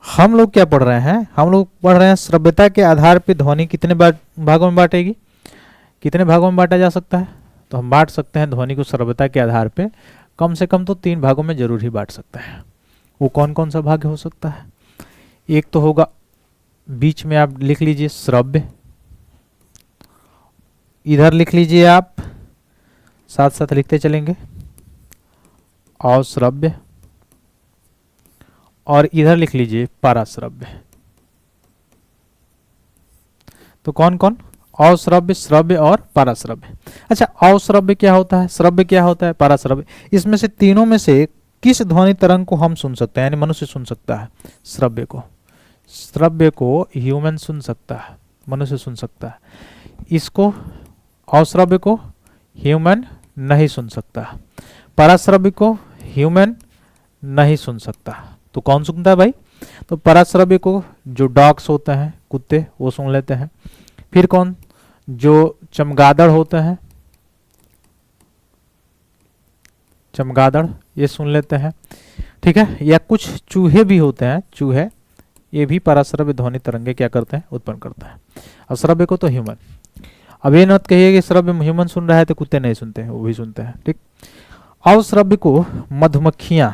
हम लोग क्या पढ़ रहे हैं, हम लोग पढ़ रहे हैं श्रव्यता के आधार पे ध्वनि कितने भागों में बांटेगी, कितने भागों में बांटा जा सकता है। तो हम बांट सकते हैं ध्वनि को श्रव्यता के आधार पे कम से कम तो 3 भागों में जरूर ही बांट सकते हैं। वो कौन कौन सा भाग हो सकता है, एक तो होगा बीच में आप लिख लीजिए श्रव्य, इधर लिख लीजिए आप, साथ साथ लिखते चलेंगे, अश्रव्य, और इधर लिख लीजिए पराश्रव्य। तो कौन कौन, अश्रव्य, श्रव्य और पराश्रव्य। अच्छा, अश्रव्य क्या होता है, श्रव्य क्या होता है, पराश्रव्य। इसमें से तीनों में से किस ध्वनि तरंग को हम सुन सकते हैं, यानी मनुष्य सुन सकता है, श्रव्य को। श्रव्य को ह्यूमन सुन सकता है, मनुष्य सुन सकता है। इसको, अश्रव्य को ह्यूमन नहीं सुन सकता, पराश्रव्य को ह्यूमन नहीं सुन सकता। तो कौन सुनता है भाई, तो पराश्रव्य को जो डॉग्स होते हैं, कुत्ते, वो सुन लेते हैं। फिर कौन, जो चमगादड़ होते हैं, चमगादड़ ये सुन लेते हैं। ठीक है, या कुछ चूहे भी होते हैं, चूहे, ये भी पराश्रव्य ध्वनि तरंगे क्या करते हैं, उत्पन्न करते हैं। अश्रव्य को तो ह्यूमन। अब ये मत कहिए कि श्रव्य ह्यूमन सुन रहा है तो कुत्ते नहीं सुनते हैं, वो भी सुनते हैं। ठीक, अश्रव्य को मधुमक्खियां,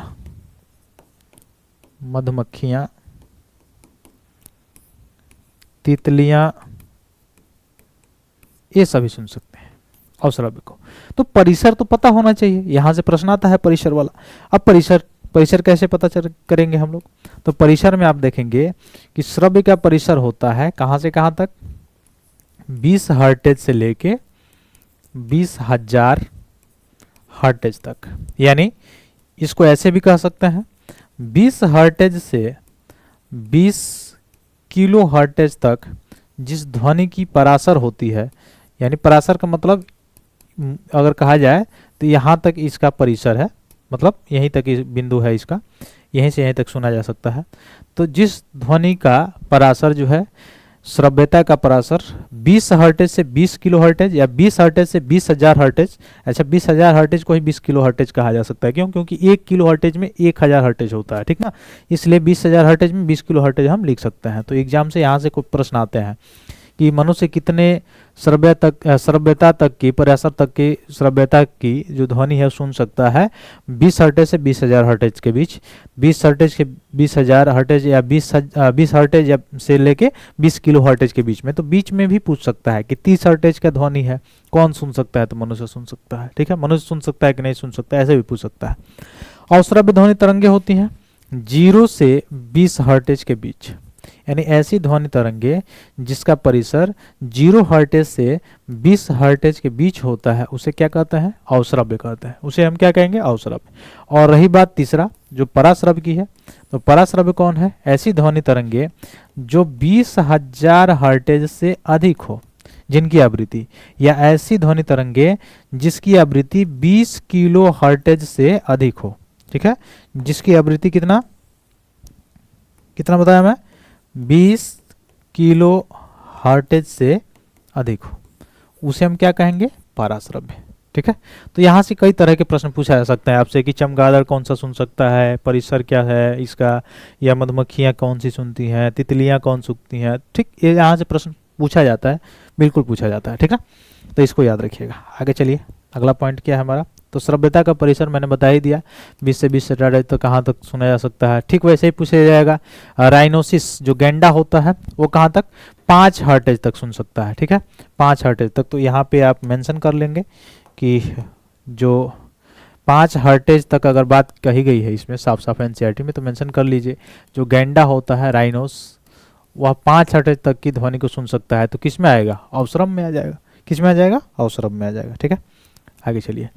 मधुमक्खियां, तितलियां, ये सभी सुन सकते हैं अश्रव्य को। तो परिसर तो पता होना चाहिए, यहां से प्रश्न आता है परिसर वाला। अब परिसर कैसे पता करेंगे हम लोग, तो परिसर में आप देखेंगे कि श्रव्य का परिसर होता है कहां से कहां तक, 20 हर्टेज से लेके 20,000 हर्टेज तक। यानी इसको ऐसे भी कह सकते हैं, 20 हर्टेज से 20 किलो हर्टेज तक जिस ध्वनि की परासर होती है, यानी परासर का मतलब अगर कहा जाए तो यहाँ तक इसका परिसर है, मतलब यहीं तक इस बिंदु है इसका, यहीं से यहीं तक सुना जा सकता है। तो जिस ध्वनि का परासर जो है, श्रव्यता का परासर 20 हर्टेज से 20 किलो हर्टेज या 20 हर्टेज से 20,000 हर्टेज। अच्छा, 20,000 हर्टेज को ही 20 किलो हर्टेज कहा जा सकता है, क्यों, क्योंकि 1 किलो हर्टेज में 1,000 हर्टेज होता है। ठीक ना, इसलिए 20,000 हर्टेज में 20 किलो हर्टेज हम लिख सकते हैं। तो एग्जाम से यहाँ से कुछ प्रश्न आते हैं कि मनुष्य कितने श्रव्यता तक की, परिसर तक की श्रव्यता की जो ध्वनि है सुन सकता है 20 हर्टेज से 20,000 हर्टेज के बीच, 20 हर्टेज के 20,000 हर्टेज या 20 हर्टेज या से लेके 20 किलो हर्टेज के बीच में। तो बीच में भी पूछ सकता है कि 30 हर्टेज का ध्वनि है कौन सुन सकता है, तो मनुष्य सुन सकता है। ठीक है, मनुष्य सुन सकता है कि नहीं सुन सकता है, ऐसे भी पूछ सकता है। और श्रव्य ध्वनि तरंगे होती हैं 0 से 20 हर्टेज के बीच, यानी ऐसी ध्वनि तरंगे जिसका परिसर 0 हर्टेज से 20 हर्टेज के बीच होता है उसे क्या कहते हैं, अवश्रव्य कहते हैं। उसे हम क्या कहेंगे, अवश्रव्य। और रही बात तीसरा जो पराश्रव्य की है, तो पराश्रव्य कौन है, ऐसी ध्वनि तरंगे जो 20,000 हर्टेज से अधिक हो जिनकी आवृत्ति, या ऐसी ध्वनि तरंगे जिसकी आवृत्ति 20 किलो हर्टेज से अधिक हो। ठीक है, जिसकी आवृत्ति कितना बताया मैं, 20 किलो हर्टेज से अधिक हो, उसे हम क्या कहेंगे, पराश्रव्य। ठीक है, तो यहाँ से कई तरह के प्रश्न पूछा जा सकता है आपसे कि चमगादड़ कौन सा सुन सकता है, परिसर क्या है इसका, या मधुमक्खियाँ कौन सी सुनती हैं, तितलियाँ कौन सुनती हैं। ठीक, ये यहाँ से प्रश्न पूछा जाता है, बिल्कुल पूछा जाता है। ठीक है, तो इसको याद रखिएगा। आगे चलिए, अगला पॉइंट क्या है हमारा, तो श्रव्यता का परिसर मैंने बता ही दिया, 20 से 20 हर्टेज तक कहाँ तक सुना जा सकता है। ठीक वैसे ही पूछा जाएगा राइनोसिस जो गैंडा होता है वो कहाँ तक, 5 हर्टेज तक सुन सकता है। ठीक है, 5 हर्टेज तक। तो यहाँ पे आप मेंशन कर लेंगे कि जो 5 हर्टेज तक अगर बात कही गई है इसमें साफ साफ एनसीईआरटी में, तो मेंशन कर लीजिए जो गैंडा होता है राइनोस वह 5 हर्टेज तक की ध्वनि को सुन सकता है। तो किस में आएगा, अवश्रव्य में आ जाएगा। किस में आ जाएगा, अवश्रव्य में आ जाएगा। ठीक है, आगे चलिए।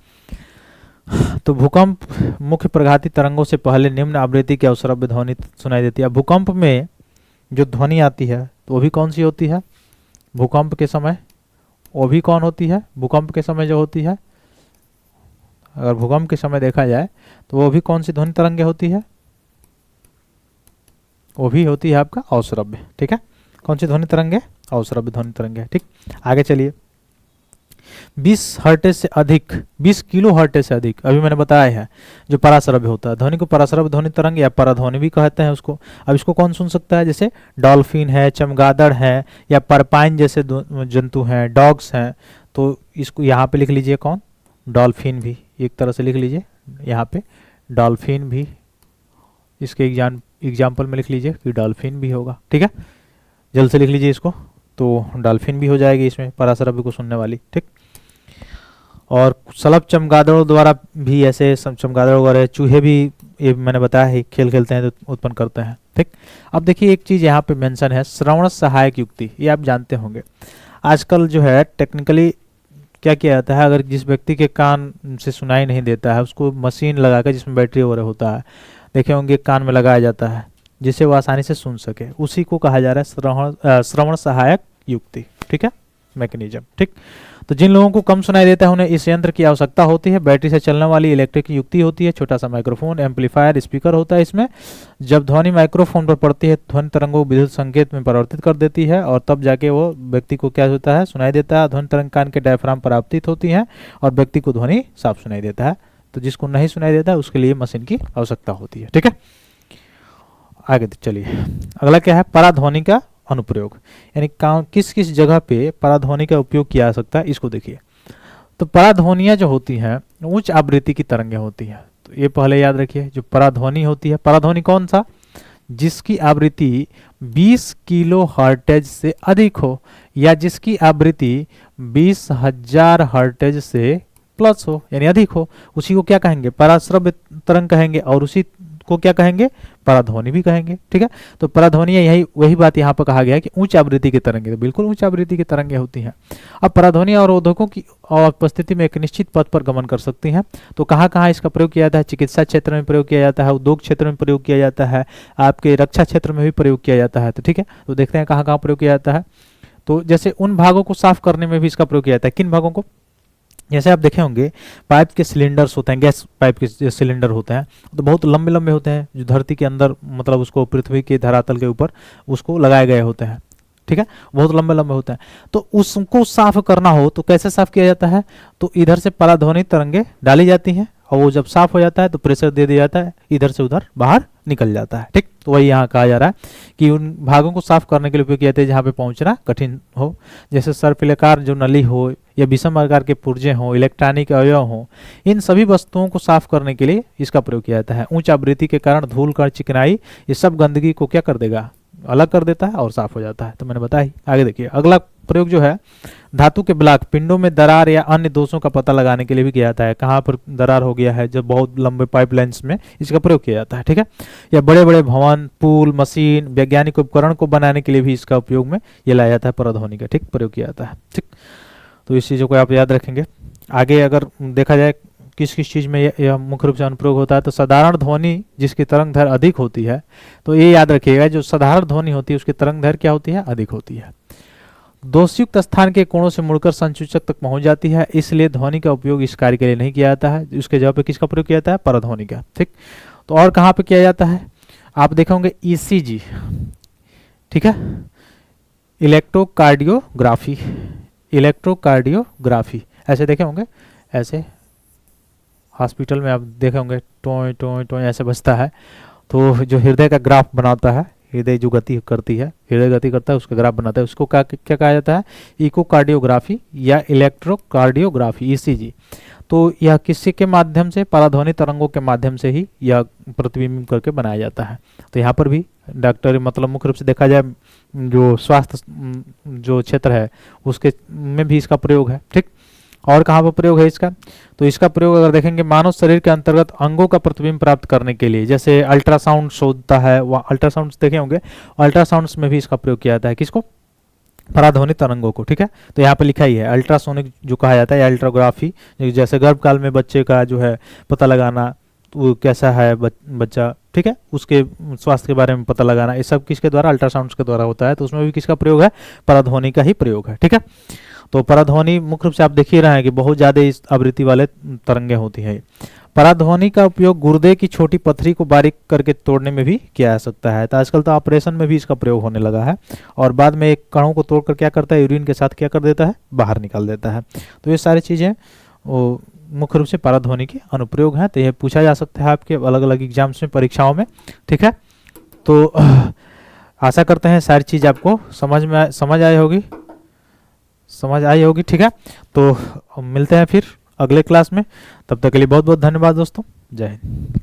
तो भूकंप मुख्य प्रघाती तरंगों से पहले निम्न आवृत्ति की अवश्रव्य ध्वनि सुनाई देती है। भूकंप में जो ध्वनि आती है तो वो भी कौन सी होती है, भूकंप के समय वो भी कौन होती है, भूकंप के समय जो होती है, अगर भूकंप के समय देखा जाए तो वो भी कौन सी ध्वनि तरंगे होती है, वो भी होती है आपका अवश्रव्य। ठीक है, कौन सी ध्वनि तरंगे, अवश्रव्य ध्वनि तरंगे। ठीक, आगे चलिए। 20 हर्टेज से अधिक, 20 किलो हर्टेज से अधिक, अभी मैंने बताया है जो पराश्रव्य होता है, ध्वनि को पराश्रव्य ध्वनि तरंग या पराध्वनि भी कहते हैं उसको। अब इसको कौन सुन सकता है, जैसे डॉल्फिन है, चमगादड़ है, या परपाइन जैसे जंतु हैं, डॉग्स हैं। तो इसको यहाँ पे लिख लीजिए कौन, डॉल्फिन भी, एक तरह से लिख लीजिए यहाँ पे डॉल्फिन भी, इसके एग्जाम्पल में लिख लीजिए कि डॉल्फिन भी होगा। ठीक है, जल्द से लिख लीजिए इसको, तो डॉल्फिन भी हो जाएगी इसमें पराश्रव्य को सुनने वाली। ठीक, और सलभ चमगादड़ों द्वारा भी ऐसे चमगादड़ वगैरह चूहे भी, ये मैंने बताया है खेल खेलते हैं तो उत्पन्न करते हैं। ठीक, अब देखिए एक चीज़ यहाँ पे मेंशन है, श्रवण सहायक युक्ति, ये आप जानते होंगे। आजकल जो है टेक्निकली क्या किया जाता है, अगर जिस व्यक्ति के कान से सुनाई नहीं देता है उसको मशीन लगा कर, जिसमें बैटरी वगैरह होता है, देखे होंगे कान में लगाया जाता है जिससे वो आसानी से सुन सके, उसी को कहा जा रहा है श्रवण सहायक युक्ति। ठीक है, मैकेनिज्म। ठीक, तो जिन लोगों को कम सुनाई देता है उन्हें इस यंत्र की आवश्यकता होती है। बैटरी से चलने वाली इलेक्ट्रिक युक्ति होती है, छोटा सा माइक्रोफोन, एम्पलीफायर, स्पीकर होता है इसमें। जब ध्वनि माइक्रोफोन पर पड़ती है ध्वनि तरंगों को विद्युत संकेत में परिवर्तित कर देती है और तब जाके वो व्यक्ति को क्या होता है, सुनाई देता है। ध्वनि तरंग कान के डायफ्राम पर आपतित होती है और व्यक्ति को ध्वनि साफ सुनाई देता है। तो जिसको नहीं सुनाई देता है उसके लिए मशीन की आवश्यकता होती है। ठीक है, आगे चलिए। अगला क्या है, पराध्वनि का अनुप्रयोग, यानी किस किस जगह पे पराध्वनि का उपयोग किया जा सकता है, इसको देखिए। तो पराध्वनियाँ जो होती हैं उच्च आवृत्ति की तरंगें होती हैं। तो ये पहले याद रखिए, जो पराध्वनि होती है, पराध्वनि कौन सा, जिसकी आवृत्ति 20 किलो हर्टेज से अधिक हो या जिसकी आवृत्ति 20,000 हर्टेज से प्लस हो, यानी अधिक हो, उसी को क्या कहेंगे, पराश्रव्य तरंग कहेंगे, और उसी को क्या कहेंगे, पराध्वनि भी कहेंगे। ठीक है, तो पराध्वनि यही वही बात यहाँ पर कहा गया है कि उच्च आवृत्ति की तरंगे, तो बिल्कुल उच्च आवृत्ति की तरंगे होती हैं। अब पराध्वनि और अवरोधकों की उपस्थिति में एक निश्चित पथ पर गमन कर सकती हैं। तो कहाँ कहाँ इसका प्रयोग किया जाता है, चिकित्सा क्षेत्र में प्रयोग किया जाता है, उद्योग क्षेत्र में प्रयोग किया जाता है, आपके रक्षा क्षेत्र में भी प्रयोग किया जाता है। तो ठीक है, तो देखते हैं कहाँ कहाँ प्रयोग किया जाता है। तो जैसे उन भागों को साफ करने में भी इसका प्रयोग किया जाता है। किन भागों को, जैसे आप देखे होंगे पाइप के सिलेंडर्स होते हैं, गैस पाइप के सिलेंडर होते हैं, तो बहुत लंबे लंबे होते हैं, जो धरती के अंदर मतलब उसको पृथ्वी के धरातल के ऊपर उसको लगाए गए होते हैं। ठीक है, बहुत लंबे लंबे होते हैं। तो उसको साफ करना हो तो कैसे साफ किया जाता है, तो इधर से पराध्वनि तरंगे डाली जाती हैं और वो जब साफ हो जाता है तो प्रेशर दे दिया जाता है, इधर से उधर बाहर निकल जाता है। ठीक, तो वही यहाँ कहा जा रहा है कि उन भागों को साफ करने के लिए उपयोग किए जाते हैं जहाँ पे पहुँचना कठिन हो, जैसे सर्पिलाकार जो नली हो या विषम आकार के पुर्जे हों, इलेक्ट्रॉनिक अवयव हों, इन सभी वस्तुओं को साफ करने के लिए इसका प्रयोग किया जाता है। उच्च आवृत्ति के कारण धूल कण, चिकनाई, ये सब गंदगी को क्या कर देगा, अलग कर देता है और साफ हो जाता है। तो मैंने बताया ही। आगे देखिए अगला प्रयोग जो है, धातु के ब्लॉक पिंडों में दरार या अन्य दोषों का पता लगाने के लिए भी किया जाता है। कहाँ पर दरार हो गया है, जब बहुत लंबे पाइपलाइंस में इसका प्रयोग किया जाता है। ठीक है, या बड़े बड़े भवन, पुल, मशीन, वैज्ञानिक उपकरण को बनाने के लिए भी इसका उपयोग में ये लाया जाता है, पराध्वनि का ठीक प्रयोग किया जाता है। ठीक, तो इस चीज़ों को आप याद रखेंगे। आगे अगर देखा जाए किस किस चीज़ में यह मुख्य रूप से अनुप्रयोग होता है, तो साधारण ध्वनि जिसकी तरंग दैर्घ्य अधिक होती है, तो ये याद रखिएगा, जो साधारण ध्वनि होती है उसकी तरंग दैर्घ्य क्या होती है, अधिक होती है। दोषयुक्त स्थान के कोणों से मुड़कर संसूचक तक पहुंच जाती है, इसलिए ध्वनि का उपयोग इस कार्य के लिए नहीं किया जाता है। उसके जवाब पे किसका प्रयोग किया जाता है, पराध्वनि का। ठीक, तो और कहाँ पे किया जाता है, आप देखेंगे ईसीजी, ठीक है, इलेक्ट्रोकार्डियोग्राफी, इलेक्ट्रोकार्डियोग्राफी ऐसे देखे होंगे, ऐसे हॉस्पिटल में आप देखे होंगे टोय टोय टोय ऐसे बजता है, तो जो हृदय का ग्राफ बनाता है, हृदय जो गति करती है, हृदय गति करता है उसका ग्राफ बनाता है, उसको क्या कहा जाता है, इकोकार्डियोग्राफी या इलेक्ट्रोकार्डियोग्राफी, ईसीजी। तो यह किसी के माध्यम से, पराध्वनि तरंगों के माध्यम से ही यह प्रतिबिंबित करके बनाया जाता है। तो यहाँ पर भी डॉक्टर मतलब मुख्य रूप से देखा जाए जो स्वास्थ्य जो क्षेत्र है उसके में भी इसका प्रयोग है। ठीक, और कहाँ पर प्रयोग है इसका, तो इसका प्रयोग अगर देखेंगे मानव शरीर के अंतर्गत अंगों का प्रतिबिंब प्राप्त करने के लिए, जैसे अल्ट्रासाउंड होता है, वह अल्ट्रासाउंड देखे होंगे, अल्ट्रासाउंड में भी इसका प्रयोग किया जाता है। किसको, पराध्वनि तरंगों को। ठीक है, तो यहाँ पे लिखा ही है अल्ट्रासोनिक जो कहा जाता है, अल्ट्राग्राफी, जैसे गर्भकाल में बच्चे का जो है पता लगाना, वो कैसा है बच्चा, ठीक है, उसके स्वास्थ्य के बारे में पता लगाना, ये सब किसके द्वारा, अल्ट्रासाउंड के द्वारा होता है। तो उसमें भी किसका प्रयोग है, पराध्वनि का ही प्रयोग है। ठीक है, तो पराध्वनि मुख्य रूप से आप देख ही रहे हैं कि बहुत ज्यादा इस आवृत्ति वाले तरंगे होती है। पराध्वनि का उपयोग गुर्दे की छोटी पथरी को बारीक करके तोड़ने में भी किया जा सकता है। तो आजकल तो ऑपरेशन में भी इसका प्रयोग होने लगा है, और बाद में एक कणों को तोड़कर क्या करता है, यूरिन के साथ क्या कर देता है, बाहर निकाल देता है। तो ये सारी चीजें वो मुख्य रूप से पराध्वनि के अनुप्रयोग हैं। तो यह पूछा जा सकता है आपके अलग अलग एग्जाम्स में, परीक्षाओं में। ठीक है, तो आशा करते हैं सारी चीज आपको समझ आई होगी। ठीक है, तो मिलते हैं फिर अगले क्लास में, तब तक के लिए बहुत बहुत धन्यवाद दोस्तों, जय हिंद।